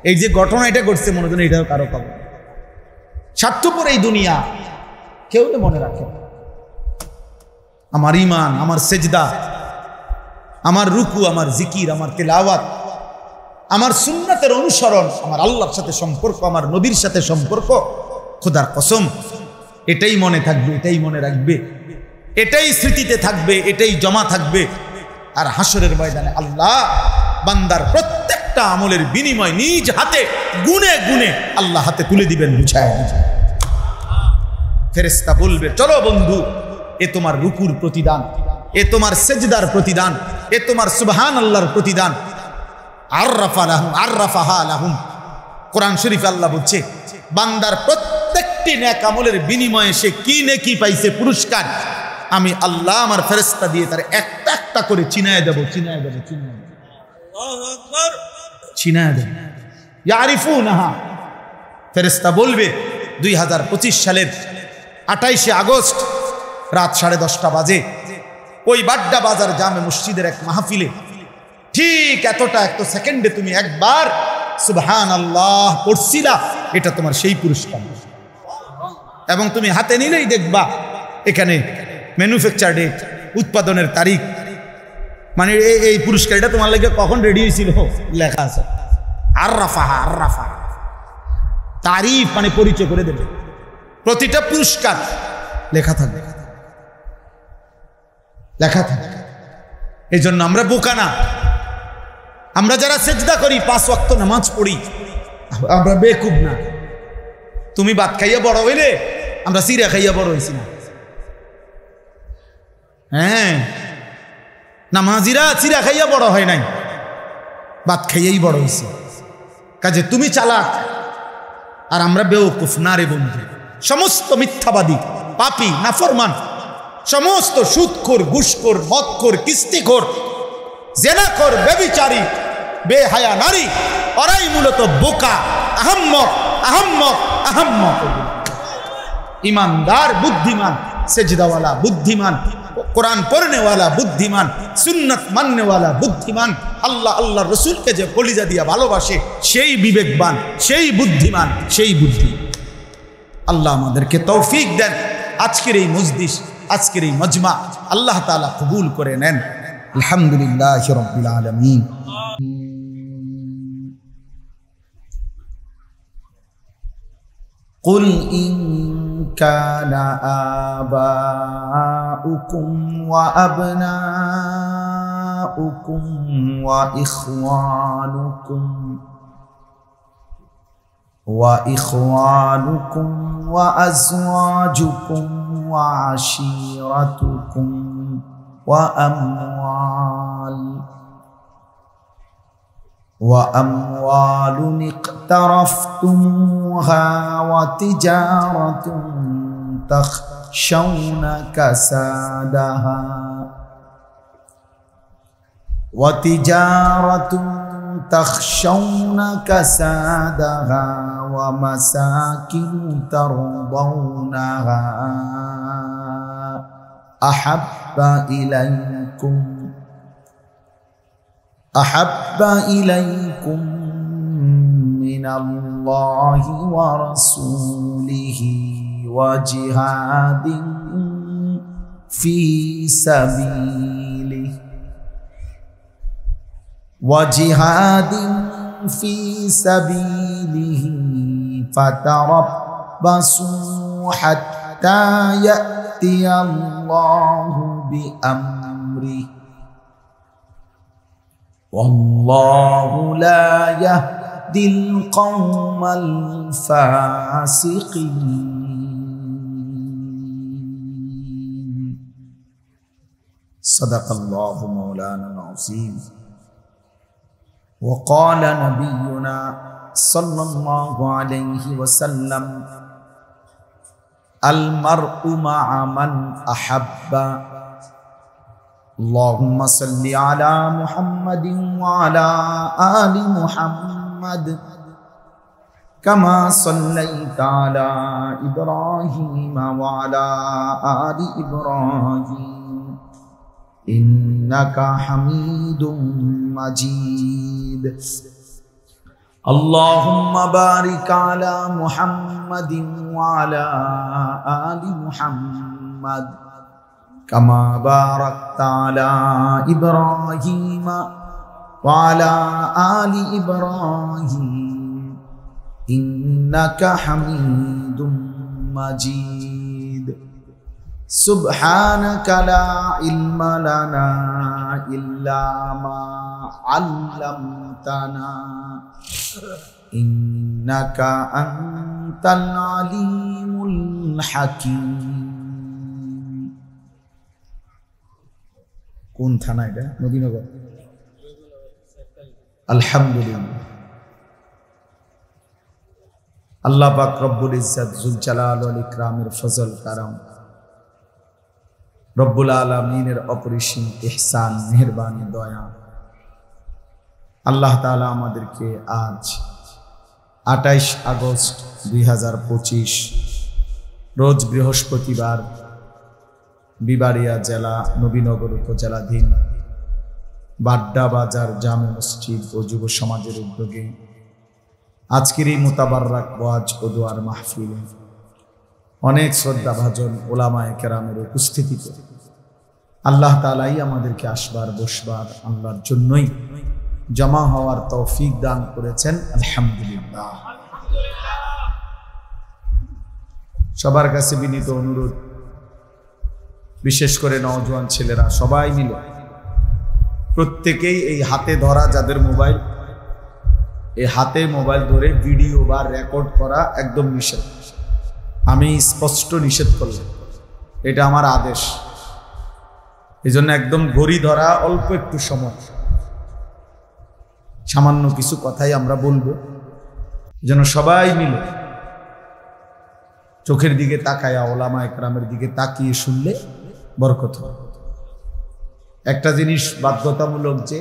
এই যে ঘটনা এটা ঘটছে, মনে হয় এটাও কারো খবর। স্বার্থপর এই দুনিয়া, কেউ তো মনে রাখে। আমার ঈমান, আমার সেজদা, আমার রুকু, আমার জিকির, আমার তেলাওয়াত, আমার সুন্নাতের অনুসরণ, আমার আল্লাহর সাথে সম্পর্ক, আমার নবীর সাথে সম্পর্ক, খোদার কসম এটাই মনে থাকবে, এটাই মনে রাখবে, এটাই স্মৃতিতে থাকবে, এটাই জমা থাকবে। আর হাসরের ময়দানে আল্লাহ বান্দার প্রত্যেকটা আমলের বিনিময় নিজ হাতে গুনে গুনে আল্লাহ হাতে তুলে দিবেন, বুঝায় বুঝায়। ফেরেশতা বলবে, চলো বন্ধু, এ তোমার রুকুর প্রতিদান, এ তোমার সেজদার প্রতিদান, এ তোমার সুবহানাল্লাহর প্রতিদান। আররাফা লাহুম আররাফাহা লাহুম। কোরআন শরীফে আল্লাহ বলছে, বান্দার প্রত্যেকটি নেক আমলের বিনিময়ে সে কি নেকি পাইছে, পুরস্কার, আমি আল্লাহ আমার ফেরেশতা দিয়ে তার একটা একটা করে চিনায় দেব, চিনায় দেব, চিনায় দেব, আল্লাহু আকবার, চিনায় দেব। ইয়ারিফুনাহা, ফেরেশতা বলবে 2025 সালের 28শে আগস্ট রাত 10:30 বাজে ওই বাড্ডা বাজার জামে মসজিদের এক মাহফিলে ঠিক এতটা সেকেন্ডে তুমি একবার সুবহানাল্লাহ পড়ছিলা, এটা তোমার সেই পুরস্কার। এবং তুমি হাতে নিলেই দেখবা এখানে ম্যানুফ্যাকচার ডেট, উৎপাদনের তারিখ, মানে এই পুরস্কার এটা তোমার লাগে কখন রেডি হয়েছিল লেখা আছে। আররাফাহা, আররাফা তারিফ মানে পরিচয় করে দেবে, প্রতিটা পুরস্কার লেখা থাকবে, লেখা থাকবে। এই জন্য আমরা বোকা না, আমরা যারা সেজদা করি 5 ওয়াক্ত নামাজ পড়ি আমরা বেকুব না। তুমি ভাত খাইয়া বড় হইলে, আমরা চিরা খাইয়া বড় হয়েছি না। হ্যাঁ, নামাজিরা চিরা খাইয়া বড় হয় নাই, ভাত খাইয়াই বড় হয়েছে। কাজে তুমি চালাক আর আমরা বেওকুফ না রে বন্ধু। সমস্ত মিথ্যাবাদী, পাপী, নাফরমান, সমস্ত সুদখোর, ঘুষখোর, মদখোর, কিস্তিখোর, জেনাখোর, ব্যভিচারী, বেহায়া নারী, ওরাই মূলত বোকা, আহাম্মক, আহাম্মক, আহাম্মক। ইমানদার বুদ্ধিমান, সেজদাওয়ালা বুদ্ধিমান, কোরআন পড়নেওয়ালা বুদ্ধিমান, সুন্নাত মাননেওয়ালা বুদ্ধিমান, আল্লাহ আল্লাহ রসুলকে যে কলিজা দিয়া ভালোবাসে সেই বিবেকবান, সেই বুদ্ধিমান, সেই বুদ্ধি। আল্লাহ আমাদেরকে তৌফিক দেন। আজকের এই মজলিস, আজকের এই মজমা আল্লাহ তাআলা কবুল করে নেন। আলহামদুলিল্লাহ রাব্বিল আলামিন। قل إن كان آباؤكم وأبناؤكم وإخوانكم وأزواجكم وعشيرتكم وأموال اقترفتموها وتجارة تخشون كسادها ومساكن ترضونها أحب إليكم من الله ورسوله وجهاد في سبيله فتربصوا حتى يأتي الله بأمره والله لا يهدي القوم الفاسقين. صدق الله مولانا العظيم. وقال نبينا صلى الله عليه وسلم المرء مع من أحب. اللهم صل على محمد وعلى آل محمد كما صليت على إبراهيم وعلى آل إبراهيم إنك حميد مجيد. اللهم بارك على محمد وعلى آل محمد كما باركت على إبراهيم وعلى آل إبراهيم إنك حميد مجيد. سبحانك لا علم لنا إلا ما علمتنا إنك أنت العليم الحكيم. কোন থানা এটা? নবীনগর। আলহামদুলিল্লাহ। আল্লাহ পাক রব্বুল ইজ্জত জুল জালাল ওয়াল ইকরামের ফজল কারাম রব্বুল আলামিনের অপরিসীম ইহসান, মেহেরবানি, দয়া। আল্লাহ তাআলা আমাদেরকে আজ 28 আগস্ট 2025 রোজ বৃহস্পতিবার বিবাড়িয়া জেলা নবীনগর উপজেলাধীন বাড্ডা বাজার জামে মসজিদ ও যুব সমাজের উদ্যোগে আজকের এই মুতাবাররাক ওয়াজ ও দোয়ার মাহফিলে অনেক শ্রদ্ধাভাজন ওলামায়ে কেরামের উপস্থিতিতে আল্লাহ তাআলাই আমাদেরকে আসবার বসবার আল্লাহর জন্যই জমা হওয়ার তৌফিক দান করেছেন। আলহামদুলিল্লাহ। সবার কাছে বিনীত অনুরোধ, বিশেষ করে নওজোয়ান ছেলেরা সবাই মিলে প্রত্যেকেই এই হাতে ধরা যাদের মোবাইল, এই হাতে মোবাইল ধরে ভিডিও বা রেকর্ড করা একদম নিষেধ। আমি স্পষ্ট নিষেধ করলাম, এটা আমার আদেশ। এই জন্য একদম ঘড়ি ধরা, অল্প একটু সময়, সামান্য কিছু কথাই আমরা বলবো, যেন সবাই মিলে চোখের দিকে তাকায়া ওলামায়ে কেরামের দিকে তাকিয়ে শুনলে বরকত হয়। একটা জিনিস বাধ্যতামূলক, যে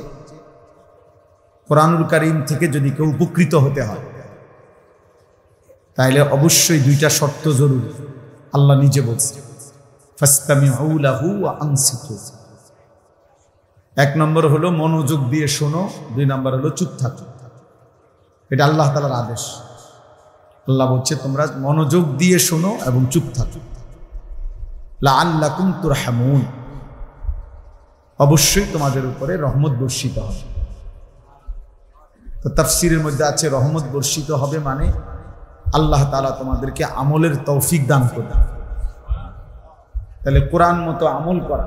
কোরআনুল কারীম থেকে যদি কেউ উপকৃত হতে হয় তাহলে অবশ্যই দুইটা শর্ত জরুরি। আল্লাহ নিজে বলছে, ফাসতামিউ লাহু ওয়া আনসিতু। এক নম্বর হলো মনোযোগ দিয়ে শোনো, দুই নম্বর হলো চুপ থাকো। এটা আল্লাহ তাআলার আদেশ। আল্লাহ বলছে তোমরা মনোযোগ দিয়ে শোনো এবং চুপ থাকো, লাআল্লাকুম তুরহামুন, অবশ্যই তোমাদের উপরে রহমত বর্ষিত হবে। তো তাফসীরের মধ্যে আছে রহমত বর্ষিত হবে মানে আল্লাহ তাআলা তোমাদেরকে আমলের তৌফিক দান করবেন। তাহলে কোরআন মতো আমল করা,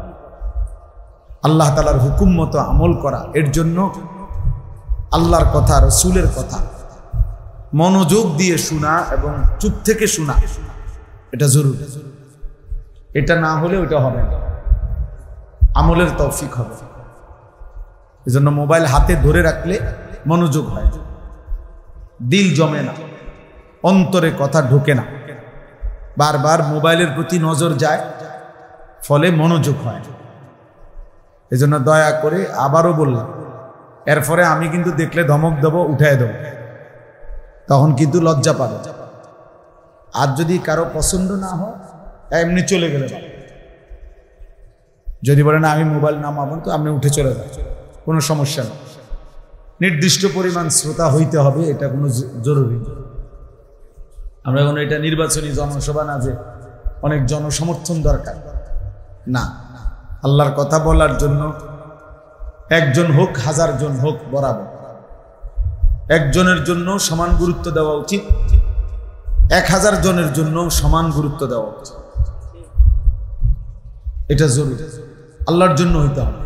আল্লাহ তাআলার হুকুম মতো আমল করা, এর জন্য আল্লাহর কথা, রাসূলের কথা মনোযোগ দিয়ে শোনা এবং চুপ থেকে শোনা, এটা জরুরি। এটা না হলে ওটা হবে না, আমলের তৌফিক হবে। এজন্য মোবাইল হাতে ধরে রাখলে মনোযোগ হয়, দিল জমে না, অন্তরে কথা ঢোকে না, বারবার মোবাইলের প্রতি নজর যায়, ফলে মনোযোগ হয়। এজন্য দয়া করে আবারও বললাম, এরপরে আমি কিন্তু দেখলে ধমক দেবো, উঠায় দেবো, তখন কিন্তু লজ্জা পাবে। আর যদি কারো পছন্দ না হয় এমনি চলে গেলে, যদি বলেন আমি মোবাইল নামাবো তো আপনি উঠে চলে যান, কোনো সমস্যা নেই। নির্দিষ্ট পরিমাণ শ্রোতা হইতে হবে, এটা কোনো জরুরি না। আমরা এখন এটা নির্বাচনী জনসভা না যে অনেক জনসমর্থন দরকার, না। আল্লাহর কথা বলার জন্য একজন হোক, হাজার জন হোক, বরাবর একজনের জন্য সমান গুরুত্ব দেওয়া উচিত, 1000 জনের জন্য সমান গুরুত্ব দেওয়া উচিত। এটা জরুরি, আল্লাহর জন্য হইতে হবে।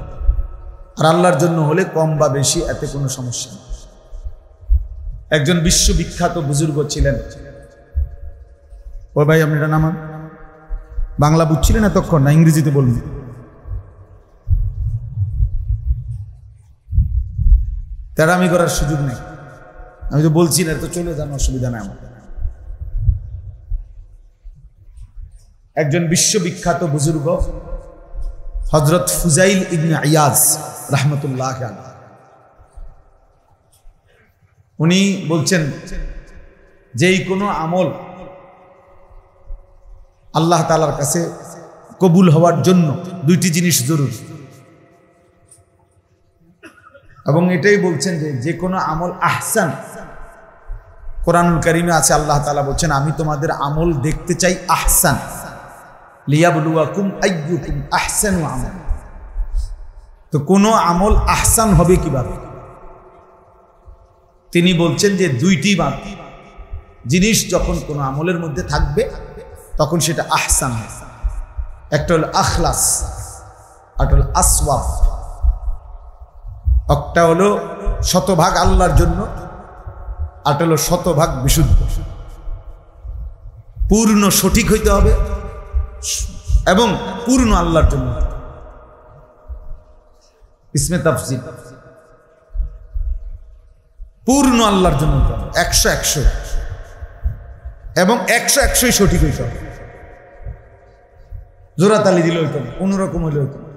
আর আল্লাহর জন্য হলে কম বা বেশি এতে কোনো সমস্যা নেই। একজন বিশ্ববিখ্যাত বুজুর্গ ছিলেন, ও ভাই আপনি এটা নামান, বাংলা বুঝছিলেন এতক্ষণ না ইংরেজিতে বলুন? তেরামি করার সুযোগ নেই, আমি তো বলছি না, তো চলে যান, অসুবিধা নাই আমার। একজন বিশ্ববিখ্যাত বুজুর্গ হযরত ফুজাইল ইবনে ইয়াজ রাহমাতুল্লাহ আলাইহি, উনি বলছেন যেই কোনো আমল আল্লাহ তাআলার কাছে কবুল হওয়ার জন্য দুইটি জিনিস জরুরি, এবং এটাই বলছেন যে কোনো আমল আহসান। কোরআনুল কারীমে আছে আল্লাহ তাআলা বলছেন আমি তোমাদের আমল দেখতে চাই আহসান, লিয়াবলুয়াকুম আইয়ুকুম আহসানু আমালা। তো কোনো আমল আহসান হবে কিভাবে? তিনি বলছেন যে দুইটি জিনিস যখন কোনো আমলের মধ্যে থাকবে তখন সেটা আহসান হয়। একটা হলো আখলাস, একটা হলো আসওয়াব। একটা হলো শতভাগ আল্লাহর জন্য, আর একটা হলো শতভাগ বিশুদ্ধ। পূর্ণ সঠিক হইতে হবে এবং পূর্ণ আল্লাহর জন্য। ইসমে তাফসীর পূর্ণ আল্লাহর জন্য 100 এবং 100 সঠিক হইতে হবে। জোড়া তালি দিলে হইতো না, কোন রকম হইলে হইতো না।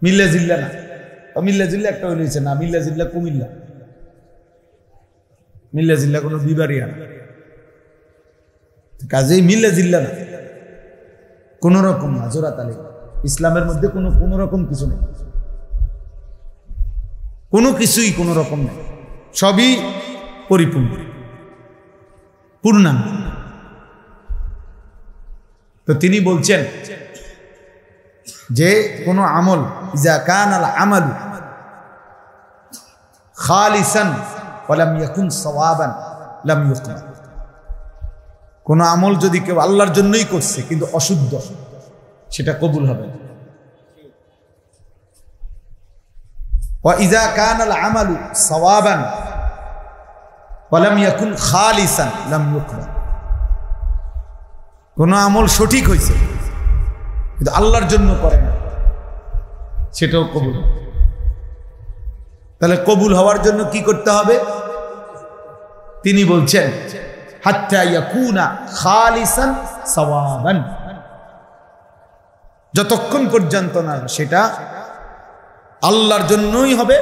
মিল্লা জিল্লা না, মিল্লা জিল্লা একটা হইলেছে না, মিল্লা জিল্লা কুমিল্লা, মিল্লা জিল্লা কোনো বিবারিয়া না, কাজেই মিল্লা জিল্লা না, কোন রকম না জোড়া তালি। ইসলামের মধ্যে কোনো রকম কিছু নেই, কোনো কিছুই কোনো রকম নেই, সবই পরিপূর্ণ পূর্ণাঙ্গ। তো তিনি বলছেন যে কোন আমল ইজা কানাল আমালু খালিসান ওয়া লাম ইয়াকুন সাওয়াবান লাম ইউকবাল, কোন আমল যদি কেউ আল্লাহর জন্যই করছে কিন্তু অশুদ্ধ, সেটা কবুল হবে না। ওয়া ইজা কানাল আমালু সাওয়াবান ওয়া লাম ইয়াকুন খালিসান লাম ইউকবাল, কোন আমল সঠিক হয়েছে কিন্তু আল্লাহর জন্য করে না, সেটাও কবুল। তাহলে কবুল হওয়ার জন্য কি করতে হবে? তিনি বলছেন হাত্তা ইয়াকুনা খালিসান সাওয়াবান, যতক্ষণ পর্যন্ত না সেটা আল্লাহর জন্যই হবে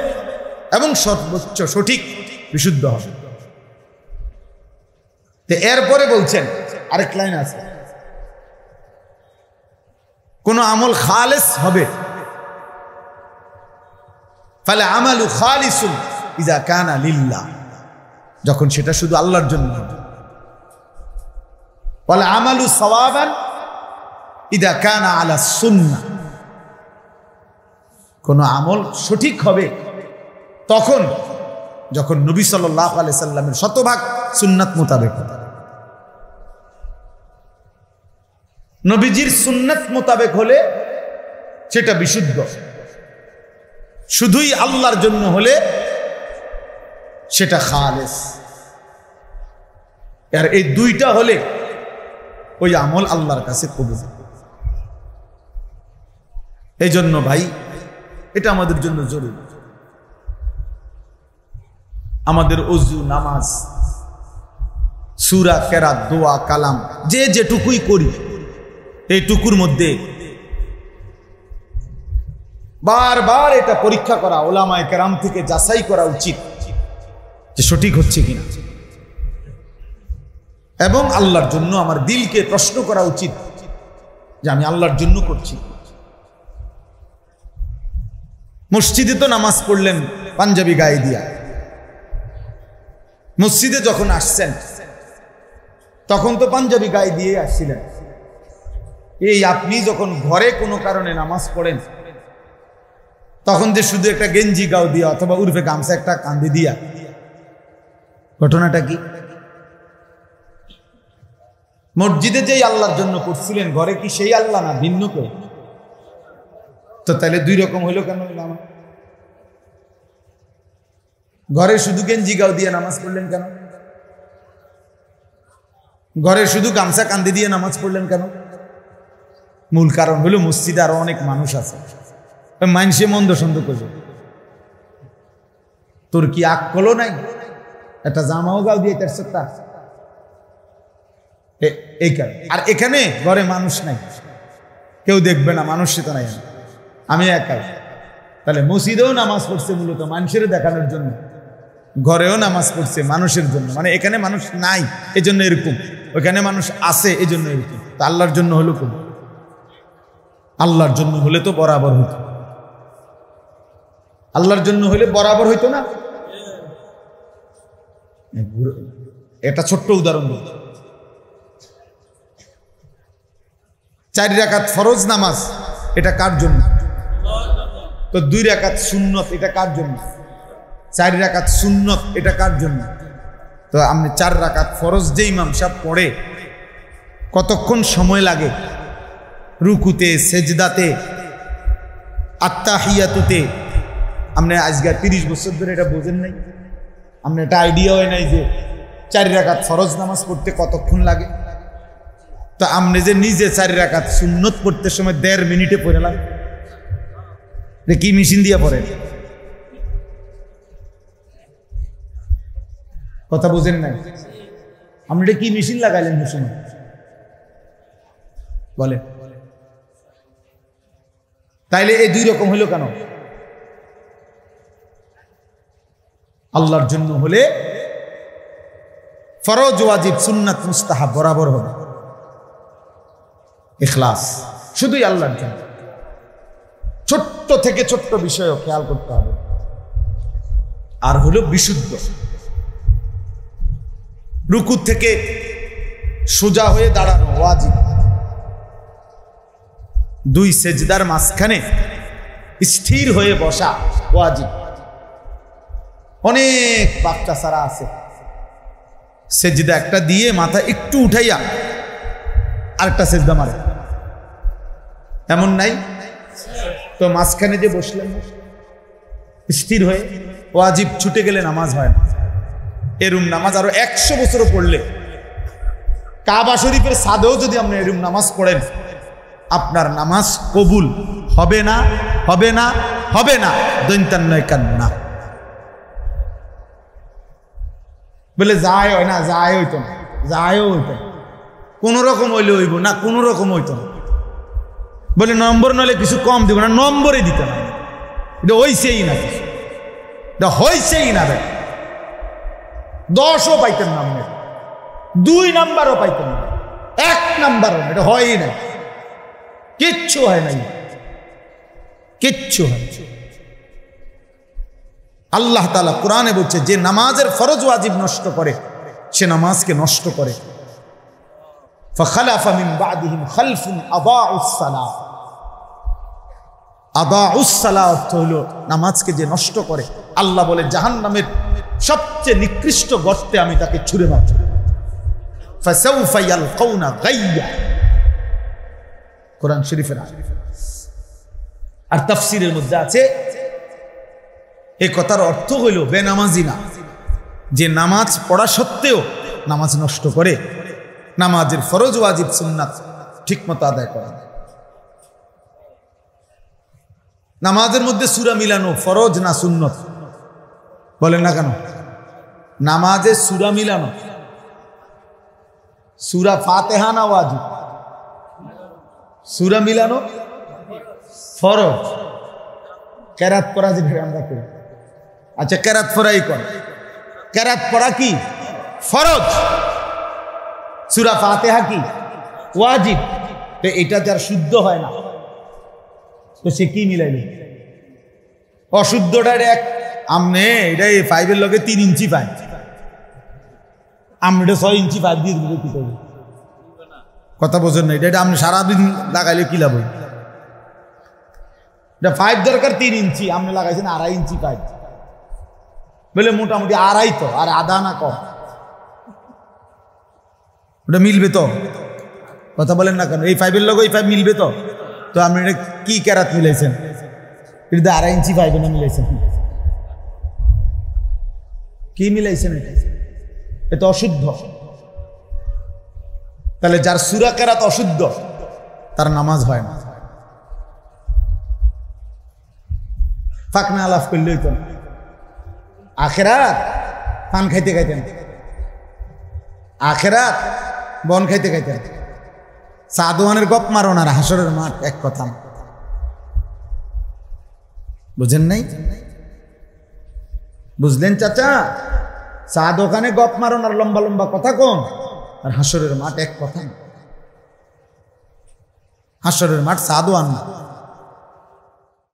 এবং সর্বোচ্চ সঠিক বিশুদ্ধ হবে। তো এরপরে বলছেন আরেক লাইন আছে, কোন আমল খালেস হবে, ফালে আমালু খালিসুন ইজা কানা লিল্লাহ, যখন সেটা শুধু আল্লাহর জন্য হবে। ফালে আমালু সাওয়াবান ইজা কানা আলা সুন্নাহ, কোন আমল সঠিক হবে তখন যখন নবী সাল্লাল্লাহু আলাইহি সাল্লামের শতভাগ সুন্নাত মোতাবেক হবে। নবীজির সুন্নাত মোতাবেক হলে সেটা বিশুদ্ধ, শুধুই আল্লাহর জন্য হলে সেটা খালেস। আর এই দুইটা হলে ওই আমল আল্লাহর কাছে কবুল। এই জন্য ভাই এটা আমাদের জন্য জরুরি। আমাদের ওযু, নামাজ, সূরা, কেরাত, দোয়া, কালাম যে যেটুকুই করি, এইটুকুর মধ্যে বারবার এটা পরীক্ষা করা, উলামায়ে কেরাম থেকে যাচাই করা উচিত যে সঠিক হচ্ছে কিনা, এবং আল্লাহর জন্য আমার দিলকে প্রশ্ন করা উচিত যে আমি আল্লাহর জন্য করছি। মসজিদে তো নামাজ পড়লেন পাঞ্জাবি গায়ে দিয়া, মসজিদে যখন আসছেন তখন তো পাঞ্জাবি গায়ে দিয়ে আসছিলেন। এই আপনি যখন ঘরে কোনো কারণে নামাজ পড়েন তখন যে শুধু একটা গেঞ্জি গাও দিয়া অথবা উর্ফে গামছা একটা কাঁধে দিয়া, ঘটনাটা কি? মসজিদে যেই আল্লাহর জন্য করছিলেন, ঘরে কি সেই আল্লাহ না ভিন্ন কেউ? তো তাহলে দুই রকম হইল কেন? ঘরে শুধু গেঞ্জি গাও দিয়ে নামাজ পড়লেন কেন? ঘরে শুধু গামছা কাঁধে দিয়ে নামাজ পড়লেন কেন? মূল কারণ হলো মসজিদে আরো অনেক মানুষ আছে, মানুষে মন্দ সন্দ করবে। তোর কি আকলও নাই? একটা জামাও গাও দিয়ে তার সত্তা এই কারণ। আর এখানে ঘরে মানুষ নাই, কেউ দেখবে না, মানুষ তো নাই, আমি একাই। তাহলে মসজিদেও নামাজ পড়ছে মূলত মানুষের দেখানোর জন্য, ঘরেও নামাজ পড়ছে মানুষের জন্য। মানে এখানে মানুষ নাই এই জন্য এরকম, ওইখানে মানুষ আছে এই জন্য এরকম। তা আল্লাহর জন্য হলো কোন? আল্লাহর জন্য হলে তো বরাবর হইতো, আল্লাহর জন্য হলে বরাবর হইতো না। এটা ছোট্ট উদাহরণ দিই, 4 রাকাত ফরজ নামাজ এটা কার জন্য? তো 2 রাকাত সুন্নত এটা কার জন্য? 4 রাকাত সুন্নত এটা কার জন্য? তো আপনি 4 রাকাত ফরজ যে ইমাম সাহেব পড়ে কতক্ষণ সময় লাগে রুকুতে, সেজদাতে, আত্তাহিয়াতুতে? আপনি আজকে 30 বছর ধরে এটা বোঝেন নাই, আপনার একটা আইডিয়া হয় নাই যে 4 রাকাত ফরজ নামাজ পড়তে কতক্ষণ লাগে। তো আপনি যে নিজে 4 রাকাত সুন্নত পড়তে সময় 1.5 মিনিটে পড়ে লাগে, কি মেশিন দিয়ে পড়েন? কথা বোঝেন নাই? আপনি এটা কি মেশিন লাগাইলেন? বলে তাইলে এই দুই রকম হইল কেন? আল্লাহর জন্য হলে ফরজ ওয়াজিব সুন্নাত মুস্তাহাব বরাবর হবে, ইখলাস শুধুই আল্লাহর জন্য। ছোট্ট থেকে ছোট্ট বিষয়ও খেয়াল করতে হবে। আর হলো বিশুদ্ধ, রুকু থেকে সোজা হয়ে দাঁড়ানো ওয়াজিব, দুই সেজদার মাঝখানে স্থির হয়ে বসা ওয়াজিব। অনেক বাচ্চা সারা আছে সেজদা একটা দিয়ে মাথা একটু উঠাইয়া আরেকটা সেজদা মারে, এমন নাই তো? মাঝখানে যে বসলেন স্থির হয়ে, ওয়াজিব ছুটে গেলে নামাজ হয় না। এরুম নামাজ আরো 100 বছরও পড়লে, কাবা শরীফের ছাদেও যদি আপনি এরুম নামাজ পড়েন, আপনার নামাজ কবুল হবে না, হবে না, হবে না। দৈন্তান নয় কান্না বলে যায় হয় না, যায় হইতো না, যায়ও হইতো না, কোন রকম হইলে হইব না, কোন রকম হইতো না। বলে নম্বর নলে কিছু কম দিব না, নম্বরে দিতে না, এটা হইছেই না, কিছু এটা হইছেই না। ভাই 10ও পাইতেন না, 2 নাম্বারও পাইতেন না, 1 নাম্বারও, এটা হয়ই না, কিচ্ছু হয় নাই, কিচ্ছু হয়। আল্লাহ তাআলা কোরআনে বলছে, যে নামাজের ফরজ ওয়াজিব নষ্ট করে সে নামাজকে নষ্ট করে। ফাখালাফা মিন বাদিহিম খালফুন আদাউস সালাহ। আদাউস সালাহ অর্থ হলো নামাজকে যে নষ্ট করে, আল্লাহ বলে জাহান্নামের সবচেয়ে নিকৃষ্ট গর্তে আমি তাকে ছুঁড়ে মারব। ফাসাউফা ইয়ালকাউনা গাইয়া, কোরআন শরীফের আয়াত। আর তাফসীরের মধ্যে আছে এই কথার অর্থ হইল বেনামাজি না, যে নামাজ পড়া সত্ত্বেও নামাজ নষ্ট করে, নামাজের ফরজ ওয়াজিব সুন্নাত ঠিকমতো আদায় করা। নামাজের মধ্যে সূরা মিলানো ফরজ না সুন্নত? বলেন না কেন? নামাজে সূরা মিলানো, সূরা ফাতিহা না ওয়াজিব? সূরা মিলানো ফরজ। কেরাত পড়া যে আমরা করি, আচ্ছা কেরাত পড়াই কর, কেরাত পড়া কি ফরজ, সূরা ফাতিহা কি ওয়াজিব। তো এটা যার শুদ্ধ হয় না, তো সে কি মিলাইবে? অশুদ্ধটা এক আমনে, এটা 5-এর লগে 3 ইঞ্চি পাই, আমরা 6 ইঞ্চি পাই দিয়ে দিলে কি করবে? কথা বোঝেন না? এটা আপনি সারাদিন লাগাইলে কি লাভ? এটা 5 দরকার, 3 ইঞ্চি আপনি লাগাইছেন 2.5 ইঞ্চি পাই, বলে মোটামুটি 2.5 তো, আর আধা না কম, ওটা মিলবে তো? কথা বলেন না কেন? এই 5-এর লগে এই 5 মিলবে তো? তো আপনি এটা কি কেরাত মিলাইছেন? এটা 2.5 ইঞ্চি 5 না মিলাইছেন, কি মিলাইছেন? এটা অশুদ্ধ। তাহলে যার সূরা কেরাত অশুদ্ধ তার নামাজ হয় না। ফাকনা আলাপ করলেই তো আখেরাত পান খাইতে খাইতেন, আখেরাত বন খাইতে খাইতেন। সাদওয়ানের গপ মারো না, হাসরের মাঠ এক কথা। বুঝেন নাই? বুঝলেন চাচা? চা দোকানে গপ মারো না, লম্বা লম্বা কথা কম, আর হাসরের মাঠ এক কথা। হাসরের মাঠ সাদওয়ান না।